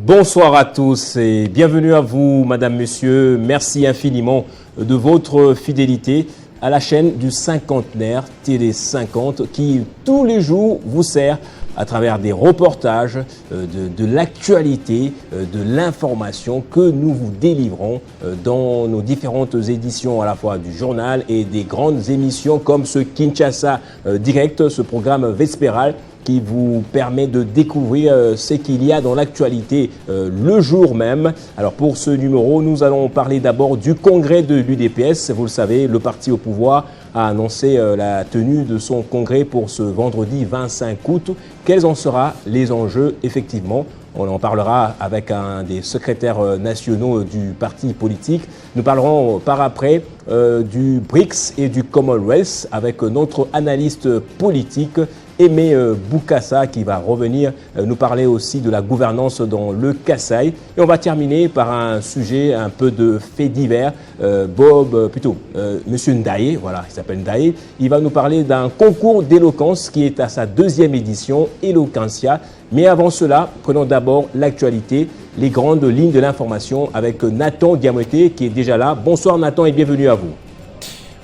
Bonsoir à tous et bienvenue à vous, Madame, Monsieur. Merci infiniment de votre fidélité à la chaîne du cinquantenaire Télé 50 qui, tous les jours, vous sert à travers des reportages, de l'actualité, de l'information que nous vous délivrons dans nos différentes éditions à la fois du journal et des grandes émissions comme ce Kinshasa Direct, ce programme vespéral qui vous permet de découvrir ce qu'il y a dans l'actualité le jour même. Alors pour ce numéro, nous allons parler d'abord du congrès de l'UDPS. Vous le savez, le parti au pouvoir a annoncé la tenue de son congrès pour ce vendredi 25 août. Quels en seront les enjeux effectivement? On en parlera avec un des secrétaires nationaux du parti politique. Nous parlerons par après du BRICS et du Commonwealth avec notre analyste politique Aimé Boukassa qui va revenir nous parler aussi de la gouvernance dans le Kasaï. Et on va terminer par un sujet un peu de fait divers. Monsieur Ndaye, voilà, il s'appelle Ndaye. Il va nous parler d'un concours d'éloquence qui est à sa 2e édition, Eloquentia. Mais avant cela, prenons d'abord l'actualité, les grandes lignes de l'information avec Nathan Diamoté qui est déjà là. Bonsoir Nathan et bienvenue à vous.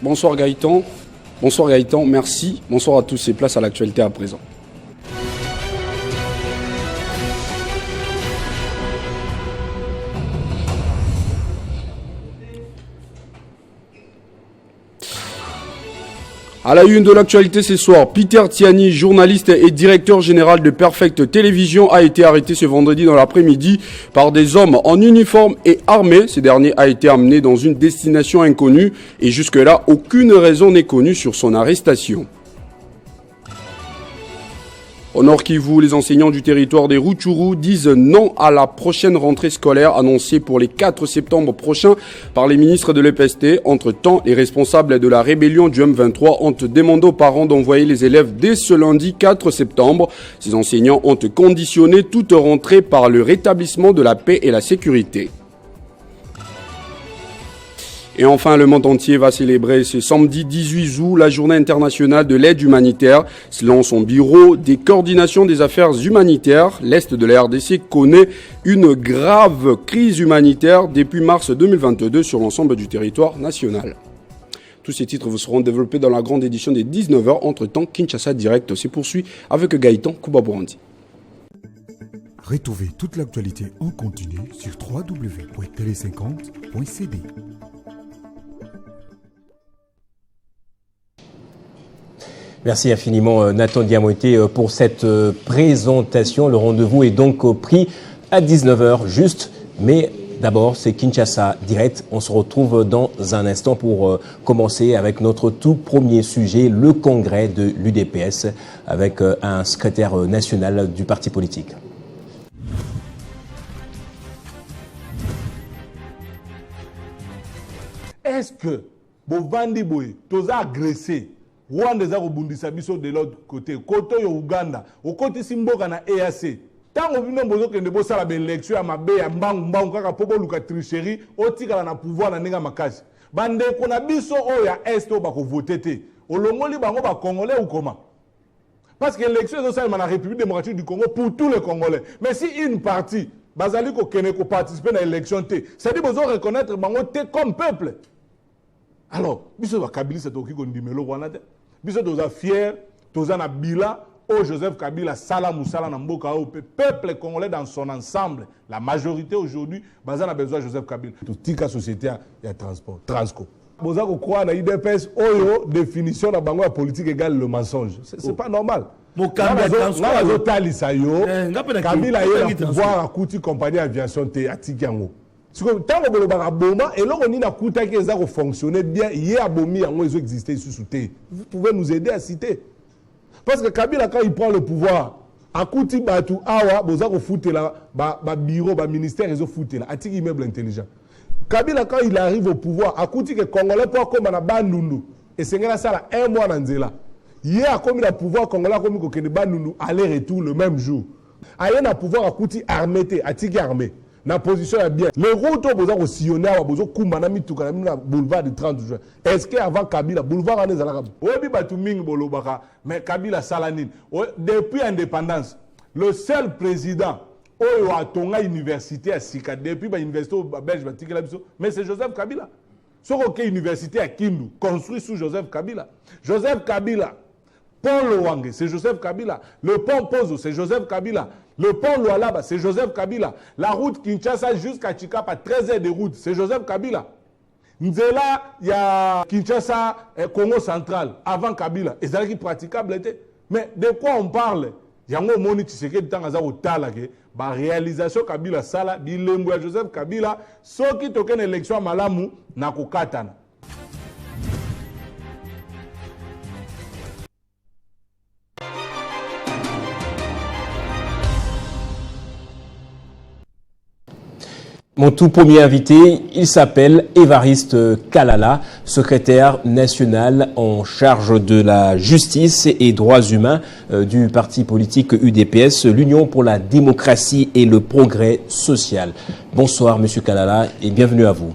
Bonsoir Gaëtan. Bonsoir Gaëtan, merci. Bonsoir à tous et place à l'actualité à présent. À la une de l'actualité ce soir, Peter Tiani, journaliste et directeur général de Perfect Télévision, a été arrêté ce vendredi dans l'après-midi par des hommes en uniforme et armés. Ce dernier a été amené dans une destination inconnue et jusque-là, aucune raison n'est connue sur son arrestation. Au Nord Kivu, les enseignants du territoire des Rutshuru disent non à la prochaine rentrée scolaire annoncée pour les 4 septembre prochains par les ministres de l'EPST. Entre-temps, les responsables de la rébellion du M23 ont demandé aux parents d'envoyer les élèves dès ce lundi 4 septembre. Ces enseignants ont conditionné toute rentrée par le rétablissement de la paix et la sécurité. Et enfin, le monde entier va célébrer ce samedi 18 août la journée internationale de l'aide humanitaire. Selon son bureau des coordinations des affaires humanitaires, l'Est de la RDC connaît une grave crise humanitaire depuis mars 2022 sur l'ensemble du territoire national. Tous ces titres vous seront développés dans la grande édition des 19h. Entre-temps, Kinshasa Direct se poursuit avec Gaëtan Koubabourandi. Retrouvez toute l'actualité en continu sur www.tele50.cd. Merci infiniment Nathan Diamoté pour cette présentation. Le rendez-vous est donc pris à 19h juste, mais d'abord c'est Kinshasa Direct. On se retrouve dans un instant pour commencer avec notre tout premier sujet, le congrès de l'UDPS avec un secrétaire national du parti politique. Est-ce que Bovandi Boy, tous agressé Rwanda za kobundisa biso de l'autre côté koto yo Uganda okoti simboka na EAC tango bino bozo kende bosala ba élection ya mabe ya mbangu kaka popo luka tricherie otikala na pouvoir na ninga makasi bande ko na biso o ya est o bako voter te olongoli bango ba congolais ou comment parce que l'élection est dans la République démocratique du Congo pour tous les Congolais mais si une partie bazali ko kene ko participer na élection te ça dit bozo reconnaître bango te comme peuple. Alors, biso ba Kabila c'est toki ko ndimelo wana te. Biso toza fier, toza na bila o Joseph Kabila sala musala na mboka o peuple congolais dans son ensemble. La majorité aujourd'hui, baza na besoin Joseph Kabila. Tika société ya transport, Transco. Boza ko croire na IDPS oyo définition na bango ya politique égale le mensonge. C'est pas normal. Kabila a pouvoir akuti compagnie aviation te atiki yango. Tant que le baraboma et l'on a coûté que ça fonctionner bien, hier a bomi yango ils ont existé sous thé. Vous pouvez nous aider à citer. Parce que Kabila quand il prend le pouvoir, a coûté batu awa boza ko foutre là ba bureau ba ministère ils ont foutre là atiki immeuble intelligent. Kabila quand il arrive au pouvoir, a coûté que Congolais pour comme na bandundu et c'est ngana sala un mois na nzela. Hier a comme le pouvoir Congolais comme ko kende bandundu aller-retour le même jour. Ayen a pouvoir a coûté armé atiki armé. Na position ya bien. Les routes boza ko sillonner wa bozo kumba na mituka na boulevard du 30 juin. Est-ce que avant Kabila boulevard ane zalaka? Obi batu mingi bolobaka mais Kabila salanine. Depuis indépendance, le seul président oyo atonga université à Sika depuis ba université belge batikela biso, mais c'est Joseph Kabila. Soko université à Kindu construit sous Joseph Kabila. Joseph Kabila. Pont Loange, c'est Joseph Kabila. Le pont Pozo, c'est Joseph Kabila. Le pont Lualaba, c'est Joseph Kabila. La route Kinshasa jusqu'à Chikapa, 13 heures de route, c'est Joseph Kabila. Nzela, il y a Kinshasa, Congo central, avant Kabila. Et c'est qui praticable était. Mais de quoi on parle? Il y a un moment qui s'est au talage, la réalisation Kabila Sala, bilembo ya Joseph Kabila, ceux qui toquent une élection à Malamu, n'a qu'au katana. Mon tout premier invité, il s'appelle Évariste Kalala, secrétaire national en charge de la justice et droits humains du parti politique UDPS, l'Union pour la démocratie et le progrès social. Bonsoir Monsieur Kalala et bienvenue à vous.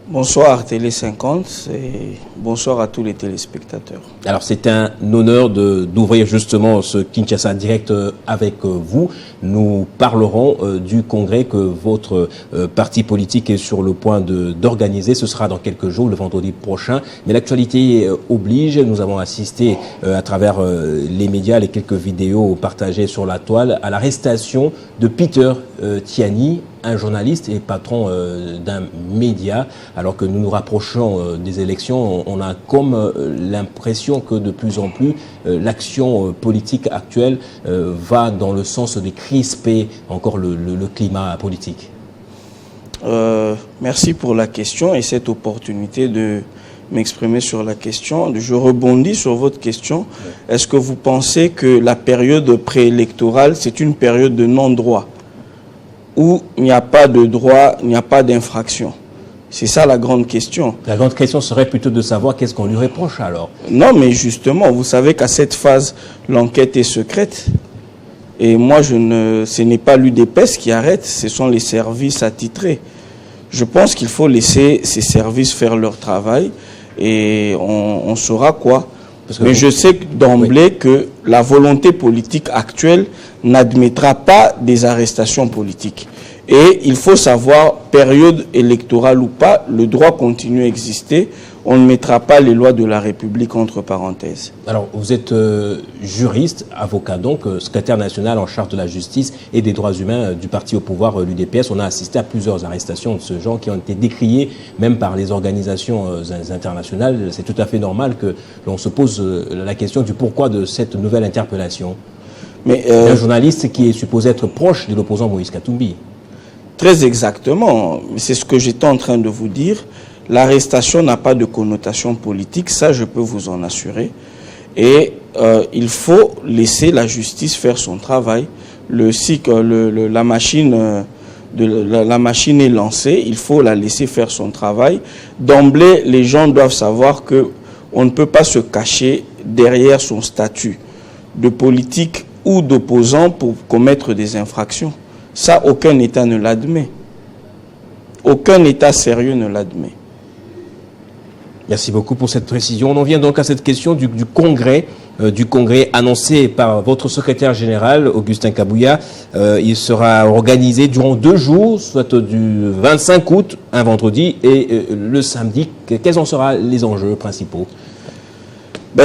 Bonsoir Télé 50 et bonsoir à tous les téléspectateurs. Alors c'est un honneur d'ouvrir justement ce Kinshasa Direct avec vous. Nous parlerons du congrès que votre parti politique est sur le point d'organiser. Ce sera dans quelques jours, le vendredi prochain. Mais l'actualité oblige. Nous avons assisté à travers les médias, les quelques vidéos partagées sur la toile, à l'arrestation de Peter Tiani, un journaliste et patron d'un média. Alors que nous nous rapprochons des élections, on a comme l'impression que de plus en plus l'action politique actuelle va dans le sens de crisper encore le climat politique. Merci pour la question et cette opportunité de m'exprimer sur la question. Je rebondis sur votre question. Est-ce que vous pensez que la période préélectorale, c'est une période de non-droit où il n'y a pas de droit, il n'y a pas d'infraction? C'est ça la grande question. La grande question serait plutôt de savoir qu'est-ce qu'on lui reproche alors. Non, mais justement, vous savez qu'à cette phase, l'enquête est secrète. Et moi, ce n'est pas l'UDPS qui arrête, ce sont les services attitrés. Je pense qu'il faut laisser ces services faire leur travail et on saura quoi. Mais je sais d'emblée que la volonté politique actuelle n'admettra pas des arrestations politiques. Et il faut savoir, période électorale ou pas, le droit continue à exister. On ne mettra pas les lois de la République entre parenthèses. Alors, vous êtes juriste, avocat donc, secrétaire national en charge de la justice et des droits humains du parti au pouvoir, l'UDPS. On a assisté à plusieurs arrestations de ce genre qui ont été décriées même par les organisations internationales. C'est tout à fait normal que l'on se pose la question du pourquoi de cette nouvelle interpellation. Mais un journaliste qui est supposé être proche de l'opposant Moïse Katumbi. Très exactement. C'est ce que j'étais en train de vous dire. L'arrestation n'a pas de connotation politique, ça je peux vous en assurer. Et il faut laisser la justice faire son travail. La machine est lancée, il faut la laisser faire son travail. D'emblée, les gens doivent savoir qu'on ne peut pas se cacher derrière son statut de politique ou d'opposant pour commettre des infractions. Ça, aucun État ne l'admet. Aucun État sérieux ne l'admet. Merci beaucoup pour cette précision. On en vient donc à cette question du congrès annoncé par votre secrétaire général, Augustin Kabouya. Il sera organisé durant 2 jours, soit du 25 août, un vendredi, et le samedi. Quels en seront les enjeux principaux ?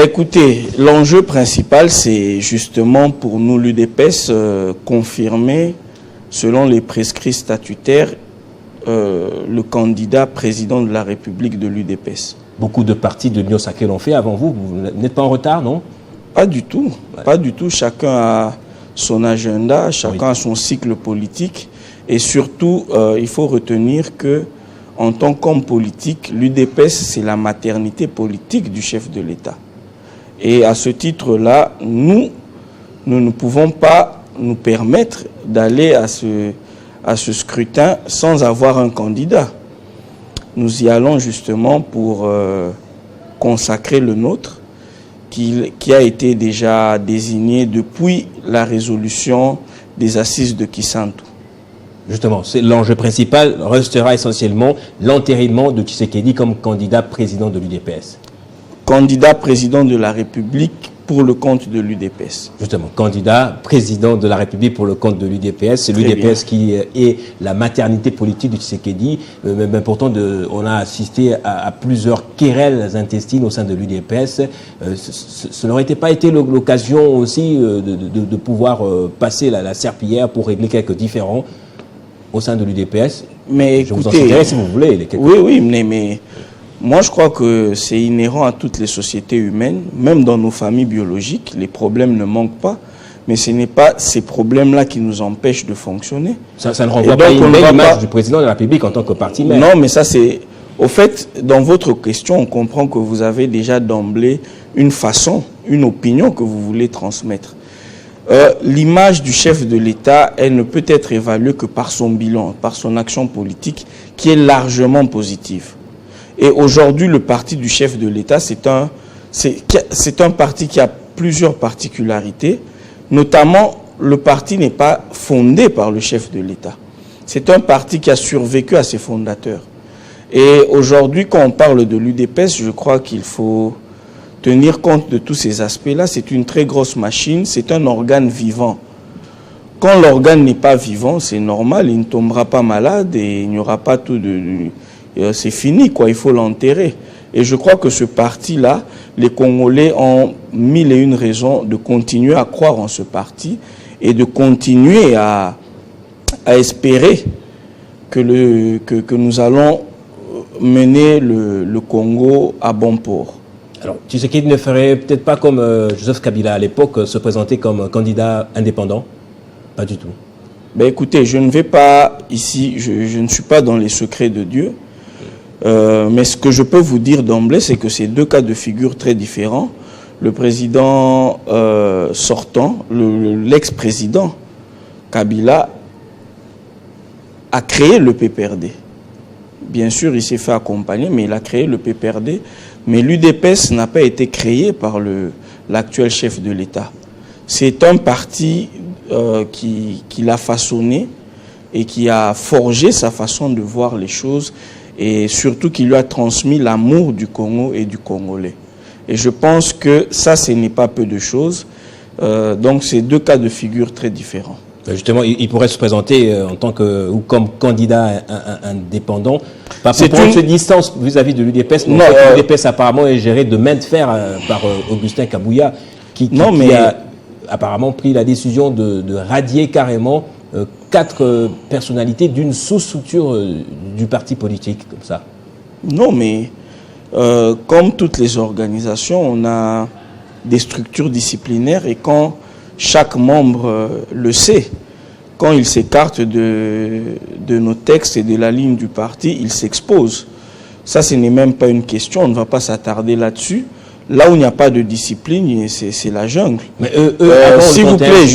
Écoutez, l'enjeu principal, c'est justement pour nous, l'UDPS, confirmer, selon les prescrits statutaires, le candidat président de la République de l'UDPS. Beaucoup de partis de l'Union sacrée l'ont fait avant vous. Vous n'êtes pas en retard, non? Pas du tout. Ouais. Pas du tout. Chacun a son agenda, chacun a son cycle politique. Et surtout, il faut retenir que, en tant qu'homme politique, l'UDPS, c'est la maternité politique du chef de l'État. Et à ce titre-là, nous ne pouvons pas nous permettre d'aller à ce scrutin sans avoir un candidat. Nous y allons justement pour consacrer le nôtre, qui a été déjà désigné depuis la résolution des assises de Kisantu. Justement, l'enjeu principal restera essentiellement l'entérinement de Tshisekedi comme candidat président de l'UDPS. Candidat président de la République pour le compte de l'UDPS. Justement, candidat président de la République pour le compte de l'UDPS. C'est l'UDPS qui est la maternité politique du Tshisekedi. Mais pourtant, on a assisté à plusieurs querelles intestines au sein de l'UDPS. Ce n'aurait pas été l'occasion aussi de pouvoir passer la serpillière pour régler quelques différends au sein de l'UDPS? Mais écoutez, je vous en citerai si vous voulez. Oui, mais moi je crois que c'est inhérent à toutes les sociétés humaines, même dans nos familles biologiques, les problèmes ne manquent pas, mais ce n'est pas ces problèmes-là qui nous empêchent de fonctionner. Ça ne renvoie pas une belle image du président de la République en tant que parti mère. Non, mais ça c'est... Au fait, dans votre question, on comprend que vous avez déjà d'emblée une façon, une opinion que vous voulez transmettre. L'image du chef de l'État, elle ne peut être évaluée que par son bilan, par son action politique, qui est largement positive. Et aujourd'hui, le parti du chef de l'État, c'est un parti qui a plusieurs particularités. Notamment, le parti n'est pas fondé par le chef de l'État. C'est un parti qui a survécu à ses fondateurs. Et aujourd'hui, quand on parle de l'UDPS, je crois qu'il faut tenir compte de tous ces aspects-là. C'est une très grosse machine, c'est un organe vivant. Quand l'organe n'est pas vivant, c'est normal, il ne tombera pas malade et il n'y aura pas tout c'est fini, quoi, il faut l'enterrer. Et je crois que ce parti-là, les Congolais ont mille et une raisons de continuer à croire en ce parti et de continuer à espérer que nous allons mener le Congo à bon port. Alors, Tshisekedi ne ferait peut-être pas comme Joseph Kabila à l'époque, se présenter comme candidat indépendant? Pas du tout. Ben écoutez, je ne vais pas ici, je ne suis pas dans les secrets de Dieu, mais ce que je peux vous dire d'emblée, c'est que c'est deux cas de figure très différents. Le président sortant, l'ex-président Kabila, a créé le PPRD. Bien sûr, il s'est fait accompagner, mais il a créé le PPRD. Mais l'UDPS n'a pas été créé par l'actuel chef de l'État. C'est un parti qui l'a façonné et qui a forgé sa façon de voir les choses et surtout qui lui a transmis l'amour du Congo et du Congolais. Et je pense que ça, ce n'est pas peu de choses. Donc, c'est deux cas de figure très différents. Justement, il pourrait se présenter en tant que ou comme candidat indépendant. Pas pour prendre une distance vis-à-vis de l'UDPS. Non, l'UDPS apparemment est géré de main de fer par Augustin Kabouya, qui a apparemment pris la décision de radier carrément 4 personnalités d'une sous-structure du parti politique, comme ça. Non, mais comme toutes les organisations, on a des structures disciplinaires et quand chaque membre le sait. Quand il s'écarte de nos textes et de la ligne du parti, il s'expose. Ça, ce n'est même pas une question, on ne va pas s'attarder là-dessus. Là où il n'y a pas de discipline, c'est la jungle. Mais s'il vous plaît,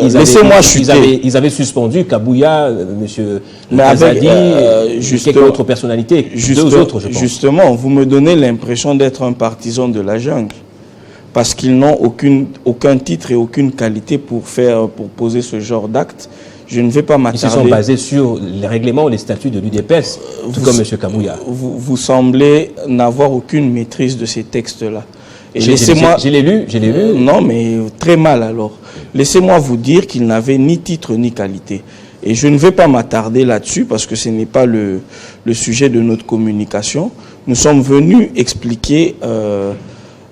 laissez-moi chuter. Ils avaient suspendu Kabouya, M. Azadi, quelques autres personnalités, deux autres, je pense. Justement, vous me donnez l'impression d'être un partisan de la jungle. Parce qu'ils n'ont aucun titre et aucune qualité pour poser ce genre d'acte. Je ne vais pas m'attarder. Ils se sont basés sur les règlements, les statuts de l'UDPS, tout comme M. Kabouya. Vous semblez n'avoir aucune maîtrise de ces textes-là. Je l'ai lu. Non, mais très mal alors. Laissez-moi vous dire qu'ils n'avaient ni titre ni qualité. Et je ne vais pas m'attarder là-dessus parce que ce n'est pas le sujet de notre communication. Nous sommes venus expliquer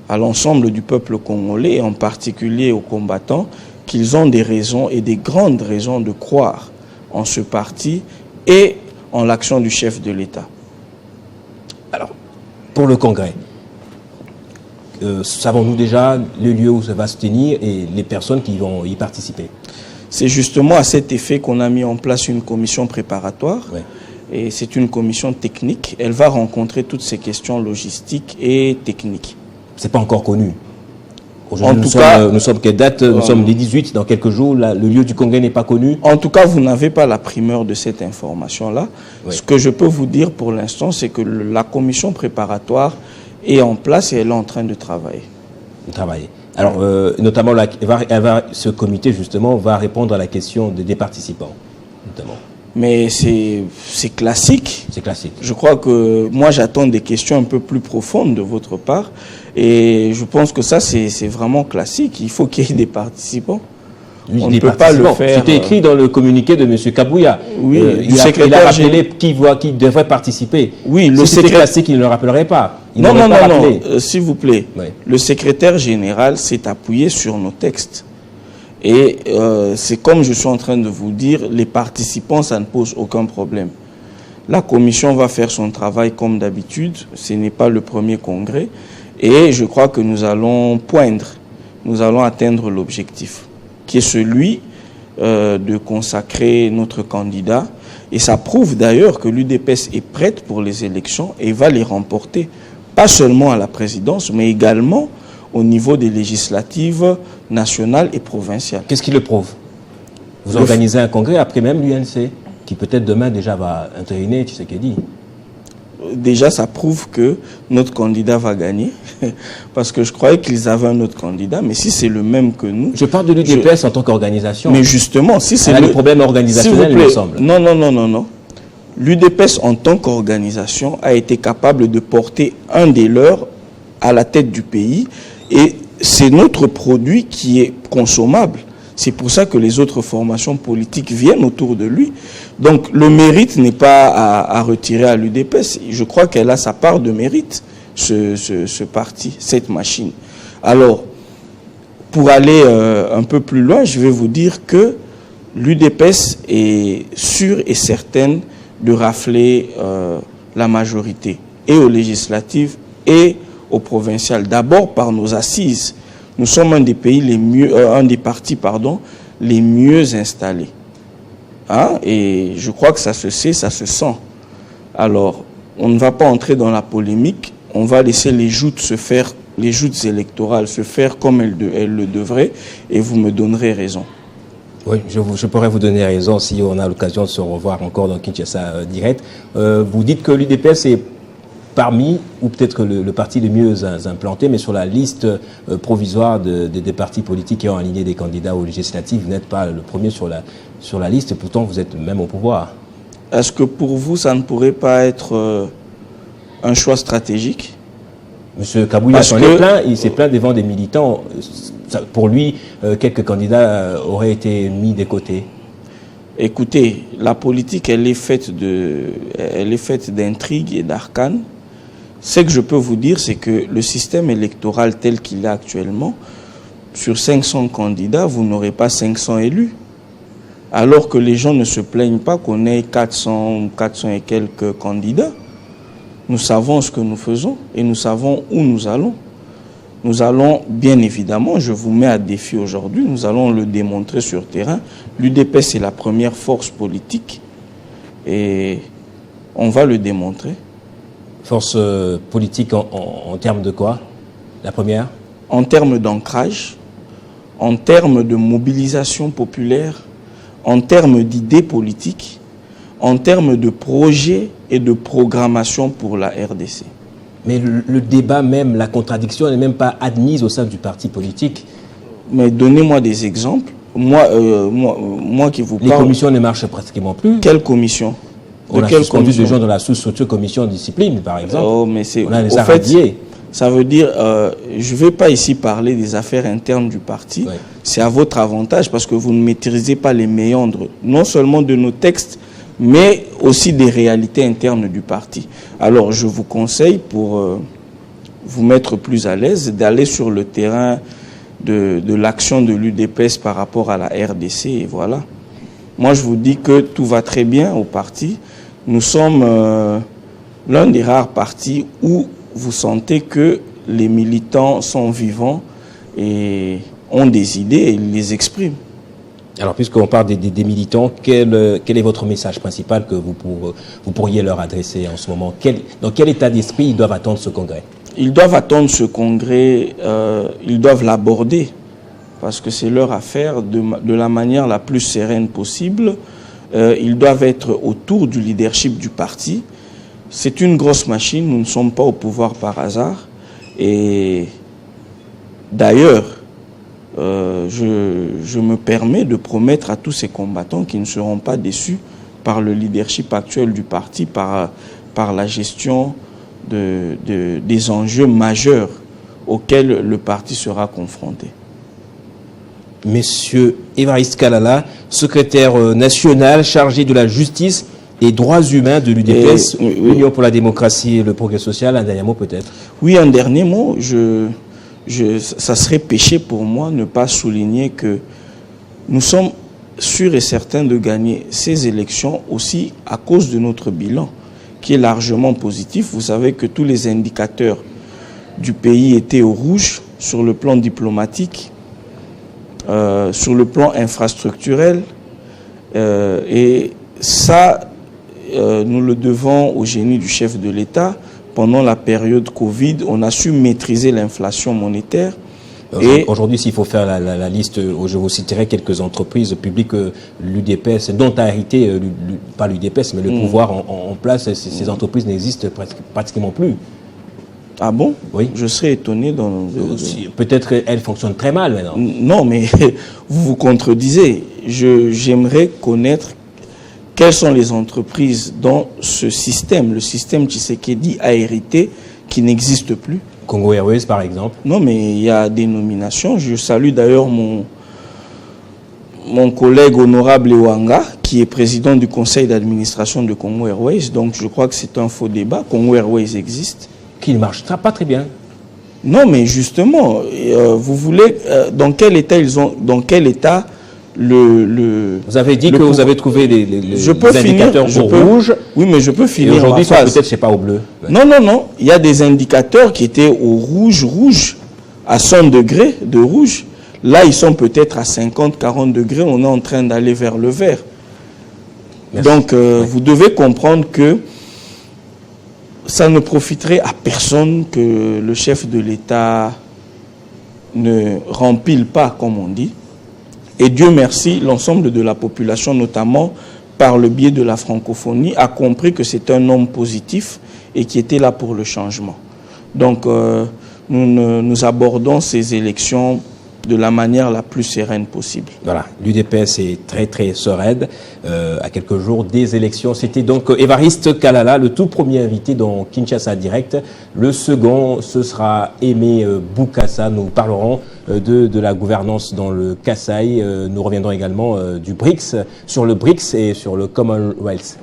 à l'ensemble du peuple congolais et en particulier aux combattants qu'ils ont des raisons et des grandes raisons de croire en ce parti et en l'action du chef de l'État. Alors, pour le Congrès, savons-nous déjà le lieu où ça va se tenir et les personnes qui vont y participer? C'est justement à cet effet qu'on a mis en place une commission préparatoire. Ouais. Et c'est une commission technique. Elle va rencontrer toutes ces questions logistiques et techniques. C'est pas encore connu. Aujourd'hui, nous sommes quelle date? Nous sommes les 18, dans quelques jours. Le lieu du congrès n'est pas connu. En tout cas, vous n'avez pas la primeur de cette information-là. Oui. Ce que je peux vous dire pour l'instant, c'est que la commission préparatoire est en place et elle est en train de travailler. Alors, notamment, ce comité, justement, va répondre à la question des participants, notamment. Mais c'est classique. C'est classique. Je crois que moi, j'attends des questions un peu plus profondes de votre part. Et je pense que ça, c'est vraiment classique. Il faut qu'il y ait des participants. Oui, on ne peut pas le faire. C'était écrit dans le communiqué de M. Kabouya. Oui, il a rappelé qui devrait participer. Oui, si c'était classique, il ne le rappellerait pas. Non, s'il vous plaît. Oui. Le secrétaire général s'est appuyé sur nos textes. Et c'est comme je suis en train de vous dire, les participants, ça ne pose aucun problème. La commission va faire son travail comme d'habitude. Ce n'est pas le premier congrès. Et je crois que nous allons poindre, nous allons atteindre l'objectif, qui est celui de consacrer notre candidat. Et ça prouve d'ailleurs que l'UDPS est prête pour les élections et va les remporter, pas seulement à la présidence, mais également au niveau des législatives nationales et provinciales. Qu'est-ce qui le prouve? Vous organisez un congrès après même l'UNC, qui peut-être demain déjà va intervenir, tu sais qu'il dit. Déjà, ça prouve que notre candidat va gagner, parce que je croyais qu'ils avaient un autre candidat, mais si c'est le même que nous... Je parle de l'UDPS en tant qu'organisation. Mais justement, si c'est le problème organisationnel, il me semble. Non. L'UDPS en tant qu'organisation a été capable de porter un des leurs à la tête du pays, et c'est notre produit qui est consommable. C'est pour ça que les autres formations politiques viennent autour de lui. Donc le mérite n'est pas à retirer à l'UDPS. Je crois qu'elle a sa part de mérite, ce parti, cette machine. Alors, pour aller un peu plus loin, je vais vous dire que l'UDPS est sûre et certaine de rafler la majorité, et aux législatives et aux provinciales. D'abord par nos assises. Nous sommes un des partis les mieux installés. Hein? Et je crois que ça se sait, ça se sent. Alors, on ne va pas entrer dans la polémique. On va laisser les joutes électorales se faire comme elles le devraient, et vous me donnerez raison. Oui, je pourrais vous donner raison si on a l'occasion de se revoir encore dans Kinshasa direct. Vous dites que l'UDPS est parmi, ou peut-être le parti le mieux implanté, mais sur la liste provisoire des partis politiques qui ont aligné des candidats aux législatives, vous n'êtes pas le premier sur la liste, et pourtant vous êtes même au pouvoir. Est-ce que pour vous, ça ne pourrait pas être un choix stratégique? M. Kabouya il s'est plaint devant des militants. Pour lui, quelques candidats auraient été mis de côté. Écoutez, la politique, elle est faite d'intrigues et d'arcanes. Ce que je peux vous dire, c'est que le système électoral tel qu'il est actuellement, sur 500 candidats, vous n'aurez pas 500 élus. Alors que les gens ne se plaignent pas qu'on ait 400 et quelques candidats. Nous savons ce que nous faisons et nous savons où nous allons. Nous allons, bien évidemment, je vous mets à défi aujourd'hui, nous allons le démontrer sur terrain. L'UDPS est la première force politique et on va le démontrer. Force politique en termes de quoi? La première? En termes d'ancrage, en termes de mobilisation populaire, en termes d'idées politiques, en termes de projets et de programmation pour la RDC. Mais le débat même, la contradiction n'est même pas admise au sein du parti politique. Mais donnez-moi des exemples. Moi qui vous parle... Les commissions ne marchent pratiquement plus. Quelle commission? On a suspendu des gens dans la sous-commission de discipline, par exemple. Oh, mais c'est... On a les radiés. Ça veut dire, je ne vais pas ici parler des affaires internes du parti. Oui. C'est à votre avantage parce que vous ne maîtrisez pas les méandres, non seulement de nos textes, mais aussi des réalités internes du parti. Alors, je vous conseille, pour vous mettre plus à l'aise, d'aller sur le terrain de l'action de l'UDPS par rapport à la RDC, et voilà. Moi, je vous dis que tout va très bien au parti. Nous sommes l'un des rares partis où vous sentez que les militants sont vivants et ont des idées et ils les expriment. Alors, puisqu'on parle des militants, quel est votre message principal que vous pourriez leur adresser en ce moment? Dans quel état d'esprit ils doivent attendre ce congrès? Ils doivent attendre ce congrès, ils doivent l'aborder, parce que c'est leur affaire de la manière la plus sereine possible. Ils doivent être autour du leadership du parti. C'est une grosse machine, nous ne sommes pas au pouvoir par hasard. Et d'ailleurs, je me permets de promettre à tous ces combattants qui ne seront pas déçus par le leadership actuel du parti, par la gestion des enjeux majeurs auxquels le parti sera confronté. Monsieur Évariste Kalala, secrétaire national chargé de la justice et droits humains de l'UDPS, Union pour la démocratie et le progrès social. Un dernier mot peut-être? Oui, un dernier mot. Ça serait péché pour moi ne pas souligner que nous sommes sûrs et certains de gagner ces élections aussi à cause de notre bilan, qui est largement positif. Vous savez que tous les indicateurs du pays étaient au rouge sur le plan diplomatique, sur le plan infrastructurel, et ça, nous le devons au génie du chef de l'État. Pendant la période Covid, on a su maîtriser l'inflation monétaire. Et aujourd'hui, s'il faut faire la liste, je vous citerai quelques entreprises publiques l'UDPS, dont a hérité, pas l'UDPS, mais le pouvoir en place, ces entreprises n'existent pratiquement plus. Ah bon? Oui. Je serais étonné. Peut-être elles fonctionnent très mal maintenant. Non, mais vous vous contredisez. J'aimerais connaître quelles sont les entreprises dont ce système, le système Tshisekedi a hérité, qui n'existe plus. Congo Airways, par exemple. Non, mais il y a des nominations. Je salue d'ailleurs mon collègue honorable Ewanga, qui est président du conseil d'administration de Congo Airways. Donc, je crois que c'est un faux débat. Congo Airways existe. Qui ne marche pas très bien. Non, mais justement, vous voulez... dans quel état Vous avez dit que vous avez trouvé les indicateurs au rouge. Oui, mais je peux finir. Et aujourd'hui, peut-être, je ne sais pas, au bleu. Non, non, non. Il y a des indicateurs qui étaient au rouge, à 100 degrés de rouge. Là, ils sont peut-être à 50, 40 degrés. On est en train d'aller vers le vert. Merci. Donc, vous devez comprendre que ça ne profiterait à personne que le chef de l'État ne rempile pas, comme on dit. Et Dieu merci, l'ensemble de la population, notamment par le biais de la francophonie, a compris que c'est un homme positif et qui était là pour le changement. Donc, nous abordons ces élections de la manière la plus sereine possible. Voilà, l'UDPS est très très sereine à quelques jours des élections. C'était donc Évariste Kalala, le tout premier invité dans Kinshasa Direct. Le second, ce sera Aimé Boukassa. Nous parlerons de la gouvernance dans le Kasaï. Nous reviendrons également du BRICS, sur le BRICS et sur le Commonwealth.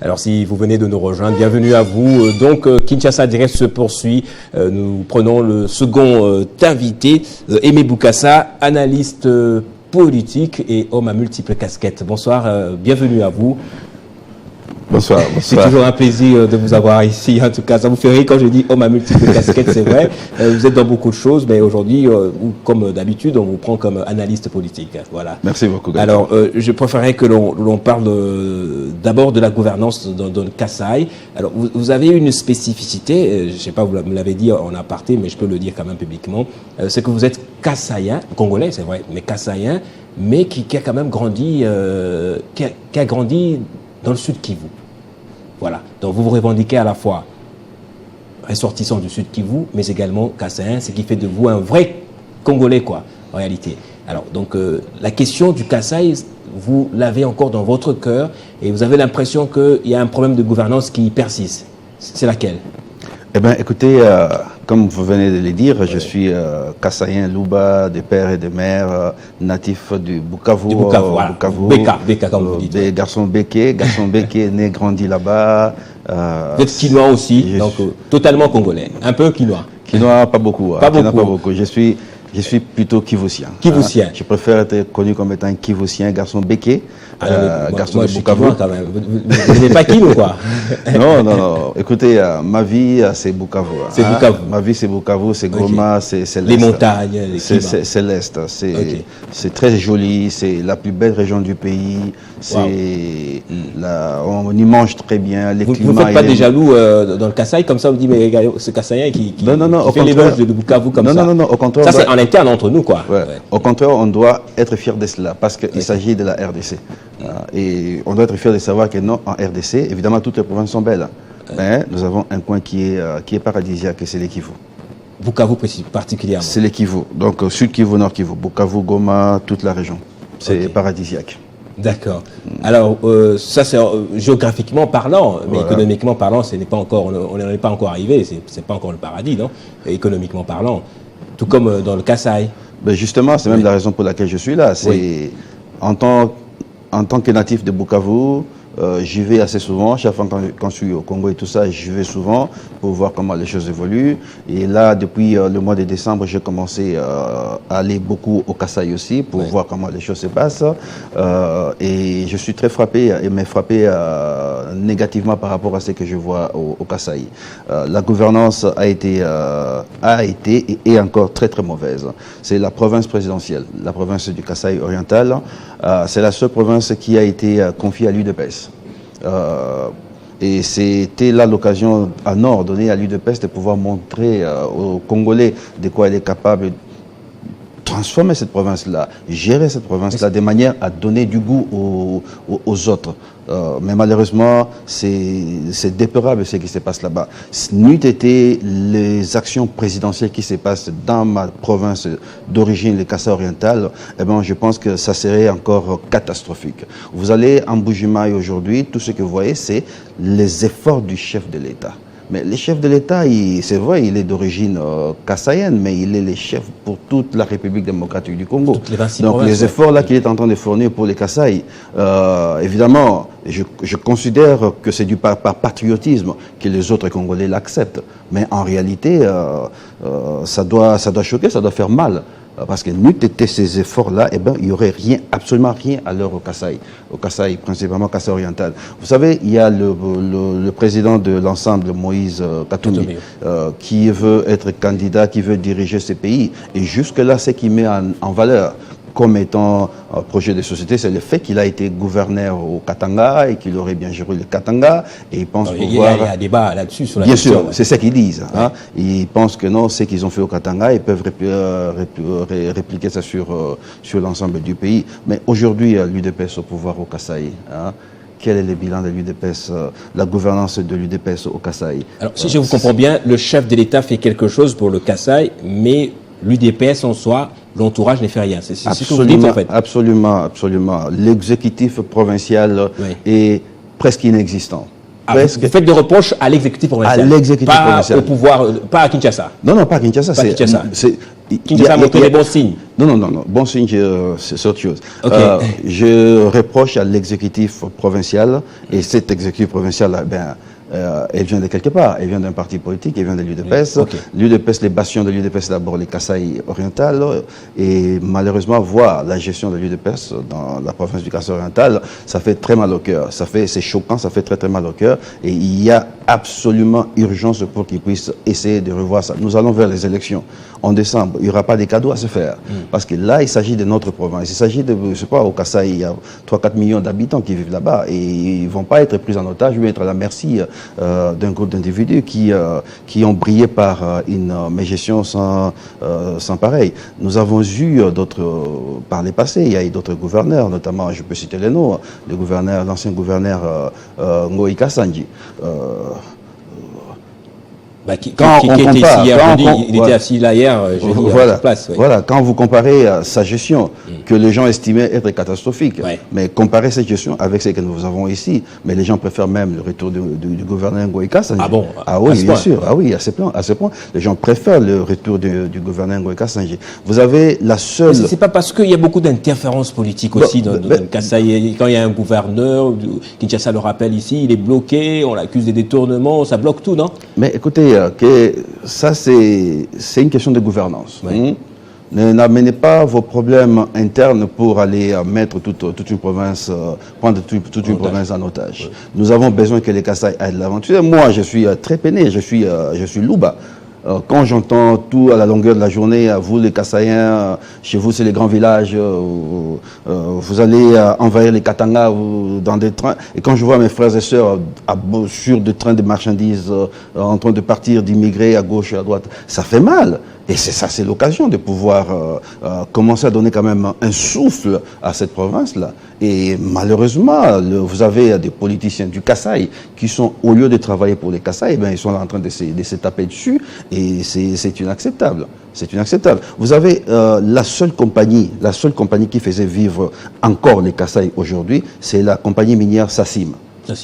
Alors si vous venez de nous rejoindre, bienvenue à vous. Donc Kinshasa Direct se poursuit. Nous prenons le second invité, Aimé Boukassa, analyste politique et homme à multiples casquettes. Bonsoir, bienvenue à vous. Bonsoir. C'est toujours un plaisir de vous avoir ici. En tout cas, ça vous fait rire quand je dis homme à multiples casquettes, c'est vrai. Vous êtes dans beaucoup de choses, mais aujourd'hui, comme d'habitude, on vous prend comme analyste politique. Voilà. Merci beaucoup. Alors, je préférerais que l'on parle d'abord de la gouvernance dans le Kasaï. Alors, vous avez une spécificité, je ne sais pas, vous me l'avez dit en aparté, mais je peux le dire quand même publiquement, c'est que vous êtes Kasaïen, congolais, c'est vrai, mais Kasaïen, mais qui a quand même grandi, qui a grandi dans le sud Kivu. Voilà. Donc vous vous revendiquez à la fois ressortissant du sud Kivu, mais également Kassaïen, ce qui fait de vous un vrai Congolais, quoi, en réalité. Alors, donc, la question du Kasaï, vous l'avez encore dans votre cœur et vous avez l'impression qu'il y a un problème de gouvernance qui persiste. C'est laquelle? Eh bien, écoutez, comme vous venez de le dire, je suis Kassaïen Louba, de père et de mère, natif du Bukavu. Du Bukavu, voilà. Beka, comme vous dites. Des garçons béqués, né, grandi là-bas. Vous êtes quinois aussi, donc totalement congolais. Un peu quinois. Quinois, pas beaucoup. Pas beaucoup. Je suis plutôt kivusien. Kivusien. Je préfère être connu comme étant kivusien, garçon béqué, garçon de Bukavu. Quand même. Vous n'êtes pas kilo, quoi. Non. Écoutez, ma vie, c'est Bukavu. C'est Bukavu. Ma vie, c'est Bukavu, c'est Goma, c'est l'Est. Les montagnes, c'est l'Est. C'est très joli, c'est la plus belle région du pays. On y mange très bien. Les vous ne faites pas des jaloux dans le Kasaï, comme ça, vous dites, mais ce Kassaïen qui fait l'éloge de Bukavu comme ça. Non, au contraire. Ça, c'est en interne entre nous, quoi. Ouais. Au contraire, on doit être fier de cela parce qu'il s'agit de la RDC. Et on doit être fier de savoir que non, en RDC, évidemment, toutes les provinces sont belles. Mais nous avons un coin qui est paradisiaque et c'est le Kivu. Bukavu particulièrement. C'est le Kivu. Donc, Sud Kivu, Nord Kivu, Bukavu, Goma, toute la région. C'est paradisiaque. D'accord. Alors, ça, c'est géographiquement parlant, mais économiquement parlant, on n'en est pas encore arrivé. C'est pas encore le paradis, non? Économiquement parlant. Tout comme dans le Kasaï. Ben justement, c'est même la raison pour laquelle je suis là. C'est en tant que natif de Bukavu, j'y vais assez souvent. Chaque fois quand je suis au Congo et tout ça, j'y vais souvent pour voir comment les choses évoluent. Et là, depuis le mois de décembre, j'ai commencé à aller beaucoup au Kasaï aussi pour voir comment les choses se passent. Et je suis très frappé négativement par rapport à ce que je vois au Kasaï. La gouvernance a été et est encore très très mauvaise. C'est la province présidentielle, la province du Kasaï oriental. C'est la seule province qui a été confiée à l'UDPS. Et c'était là l'occasion à Nord donnée à l'UDPS de pouvoir montrer aux Congolais de quoi elle est capable de transformer cette province-là, gérer cette province-là de manière à donner du goût aux autres. Mais malheureusement, c'est déplorable ce qui se passe là-bas. N'eût été les actions présidentielles qui se passent dans ma province d'origine, le Kasaï oriental, eh ben, je pense que ça serait encore catastrophique. Vous allez en Bujimaï aujourd'hui, tout ce que vous voyez, c'est les efforts du chef de l'État. Mais le chef de l'État, c'est vrai, il est d'origine kassaïenne, mais il est le chef pour toute la République démocratique du Congo. Donc les efforts là qu'il est en train de fournir pour les Kasaï, évidemment, je considère que c'est par patriotisme que les autres Congolais l'acceptent. Mais en réalité, ça doit choquer, ça doit faire mal. Parce que n'eût été ces efforts-là, eh ben, il n'y aurait absolument rien à l'heure au Kasaï, principalement Kasaï oriental. Vous savez, il y a le président de l'ensemble, Moïse Katumbi, qui veut être candidat, qui veut diriger ce pays. Et jusque-là, ce qu'il met en valeur comme étant un projet de société, c'est le fait qu'il a été gouverneur au Katanga et qu'il aurait bien géré le Katanga. Et il pense pouvoir... Il y a un débat là-dessus sur la question. Bien sûr, c'est ce qu'ils disent. Hein. Ils pensent que non, ce qu'ils ont fait au Katanga, ils peuvent répliquer ça sur l'ensemble du pays. Mais aujourd'hui, l'UDPS au pouvoir au Kasaï. Hein. Quel est le bilan de l'UDPS, la gouvernance de l'UDPS au Kasaï? Alors, si je vous comprends bien, le chef de l'État fait quelque chose pour le Kasaï, mais l'UDPS en soi, l'entourage ne fait rien. C'est ce que vous dites en fait. Absolument. L'exécutif provincial est presque inexistant. Vous faites des reproches à l'exécutif provincial. À l'exécutif provincial. Pas au pouvoir, pas à Kinshasa. Non, pas à Kinshasa. Kinshasa a montré les bons signes. Non. Bon signe, c'est autre chose. Okay. Je reproche à l'exécutif provincial, et cet exécutif provincial, elle vient de quelque part. Elle vient d'un parti politique, elle vient de l'UDPS. Okay. L'UDPS, les bastions de l'UDPS, d'abord les Kasaï oriental. Et malheureusement, voir la gestion de l'UDPS dans la province du Kasaï oriental, ça fait très mal au cœur. C'est choquant, ça fait très très mal au cœur. Et il y a absolument urgence pour qu'ils puissent essayer de revoir ça. Nous allons vers les élections en décembre. Il n'y aura pas de cadeaux à se faire. Parce que là, il s'agit de notre province. Il s'agit de, je sais pas, au Kasaï, il y a 3-4 millions d'habitants qui vivent là-bas. Et ils ne vont pas être pris en otage ou être à la merci d'un groupe d'individus qui ont brillé par une gestion sans pareil. Nous avons eu d'autres, par les passés, il y a eu d'autres gouverneurs, notamment, je peux citer les noms, l'ancien gouverneur Ngoï Kassanji. Qui était ici hier, il était assis là hier, voilà, sur place. Oui. Voilà, quand vous comparez sa gestion, que les gens estimaient être catastrophique, mais comparez cette gestion avec ce que nous avons ici, mais les gens préfèrent même le retour du gouverneur Ngoï Kassanji. Ah bon? Ah oui, bien sûr. Ah oui, à ce point. Les gens préfèrent le retour du gouverneur Ngoï Kassanji. Vous avez la seule... C'est pas parce qu'il y a beaucoup d'interférences politiques aussi dans le Kasaï. Quand il y a un gouverneur, Kinshasa le rappelle ici, il est bloqué, on l'accuse des détournements, ça bloque tout, non? Mais écoutez, que ça c'est une question de gouvernance. N'amenez pas vos problèmes internes pour aller mettre toute une province, prendre toute une province en otage. Nous avons besoin que les Kasaï aillent de l'avant. Moi, je suis très peiné, je suis Louba. Quand j'entends tout à la longueur de la journée, vous les Kasaïens, chez vous c'est les grands villages, vous allez envahir les Katanga dans des trains, et quand je vois mes frères et sœurs sur des trains de marchandises en train de partir, d'immigrer à gauche et à droite, ça fait mal. Et c'est l'occasion de pouvoir commencer à donner quand même un souffle à cette province-là. Et malheureusement, vous avez des politiciens du Kasaï qui sont, au lieu de travailler pour les Kasaï, ils sont en train de se taper dessus, et c'est inacceptable. C'est inacceptable. Vous avez la seule compagnie qui faisait vivre encore les Kasaï aujourd'hui, c'est la compagnie minière Sassim.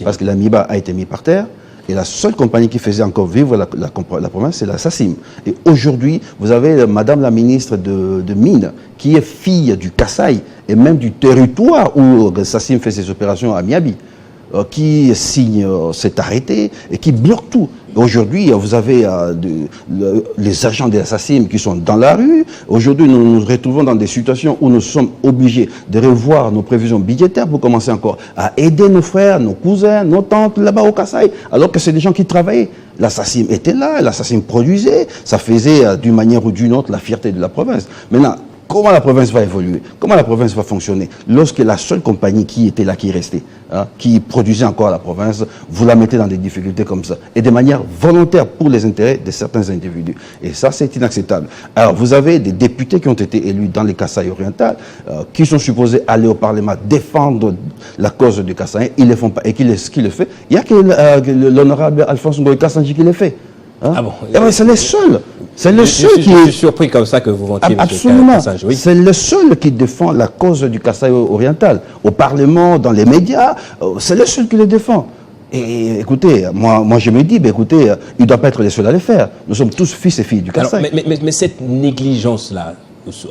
Parce que la MIBA a été mise par terre. Et la seule compagnie qui faisait encore vivre la province, c'est la Sassim. Et aujourd'hui, vous avez Madame la ministre de Mines, qui est fille du Kasaï, et même du territoire où Sassim fait ses opérations à Miabi, qui signe cet arrêté et qui bloque tout. Aujourd'hui, vous avez les agents de la Sassim qui sont dans la rue. Aujourd'hui, nous nous retrouvons dans des situations où nous sommes obligés de revoir nos prévisions budgétaires pour commencer encore à aider nos frères, nos cousins, nos tantes là-bas au Kasaï, alors que c'est des gens qui travaillaient. La Sassim était là, la Sassim produisait, ça faisait d'une manière ou d'une autre la fierté de la province. Maintenant, comment la province va évoluer? Comment la province va fonctionner lorsque la seule compagnie qui était là, qui est restée, qui produisait encore la province, vous la mettez dans des difficultés comme ça, et de manière volontaire pour les intérêts de certains individus. Et ça, c'est inacceptable. Alors, vous avez des députés qui ont été élus dans les Kasaï orientales, qui sont supposés aller au Parlement défendre la cause du Kasaï. Ils ne le font pas. Et qui le fait? Il n'y a que l'honorable Alphonse Ngoï Kassanji qui le fait. Ah bon? C'est le seul. C'est le seul qui est... Je suis surpris comme ça que vous vantiez, absolument. Oui. C'est le seul qui défend la cause du Kasaï oriental. Au Parlement, dans les médias, c'est le seul qui le défend. Et écoutez, moi je me dis, écoutez, il ne doit pas être le seul à le faire. Nous sommes tous fils et filles du Kasaï. Mais cette négligence-là,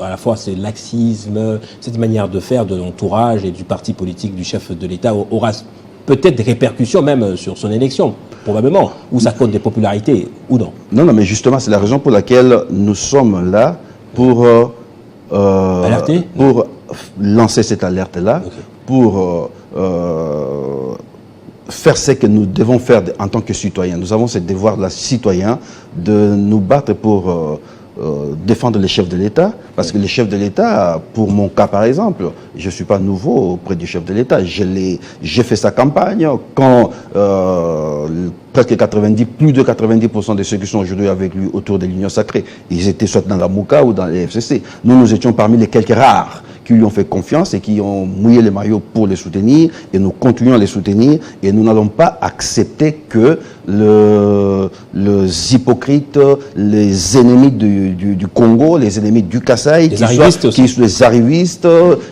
à la fois c'est laxisme, cette manière de faire de l'entourage et du parti politique du chef de l'État aura peut-être des répercussions même sur son élection, probablement, ou ça compte des popularités, ou non? Non, mais justement, c'est la raison pour laquelle nous sommes là pour alerter, pour lancer cette alerte-là, pour faire ce que nous devons faire en tant que citoyens. Nous avons ce devoir de citoyen de nous battre pour défendre les chefs de l'État, parce que les chefs de l'État, pour mon cas par exemple, je ne suis pas nouveau auprès du chef de l'État, j'ai fait sa campagne quand presque plus de 90% de ceux qui sont aujourd'hui avec lui autour de l'Union sacrée, ils étaient soit dans la Mouka ou dans les FCC. Nous étions parmi les quelques rares qui lui ont fait confiance et qui ont mouillé les maillots pour les soutenir, et nous continuons à les soutenir, et nous n'allons pas accepter que les hypocrites, les ennemis du Congo, les ennemis du Kasaï, les arrivistes,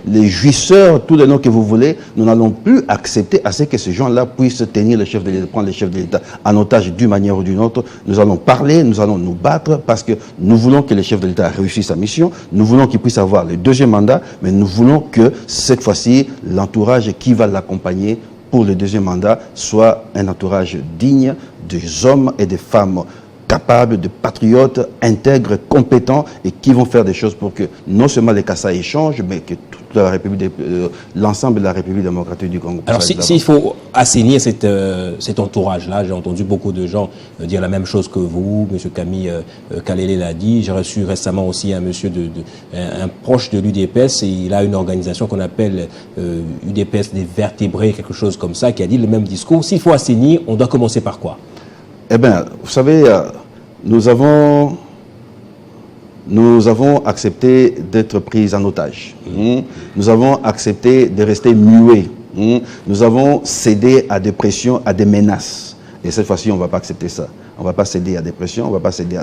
les jouisseurs, tous les noms que vous voulez, nous n'allons plus accepter à ce que ces gens-là puissent tenir le chef de l'État, prendre le chef de l'État en otage d'une manière ou d'une autre. Nous allons parler, nous allons nous battre parce que nous voulons que le chef de l'État réussisse sa mission, nous voulons qu'il puisse avoir le deuxième mandat, mais nous voulons que cette fois-ci, l'entourage qui va l'accompagner pour le deuxième mandat soit un entourage digne des hommes et des femmes capables, de patriotes, intègres, compétents et qui vont faire des choses pour que non seulement les Kasaï changent, mais que toute la République, l'ensemble de la République démocratique du Congo. Alors s'il faut assainir cet entourage-là, j'ai entendu beaucoup de gens dire la même chose que vous, M. Camille Kalele l'a dit, j'ai reçu récemment aussi un monsieur, un proche de l'UDPS, et il a une organisation qu'on appelle UDPS des vertébrés, quelque chose comme ça, qui a dit le même discours. S'il faut assainir, on doit commencer par quoi? Eh bien, vous savez, nous avons accepté d'être pris en otage. Nous avons accepté de rester muets. Nous avons cédé à des pressions, à des menaces. Et cette fois-ci, on ne va pas accepter ça. On ne va pas céder à des pressions, on ne va pas céder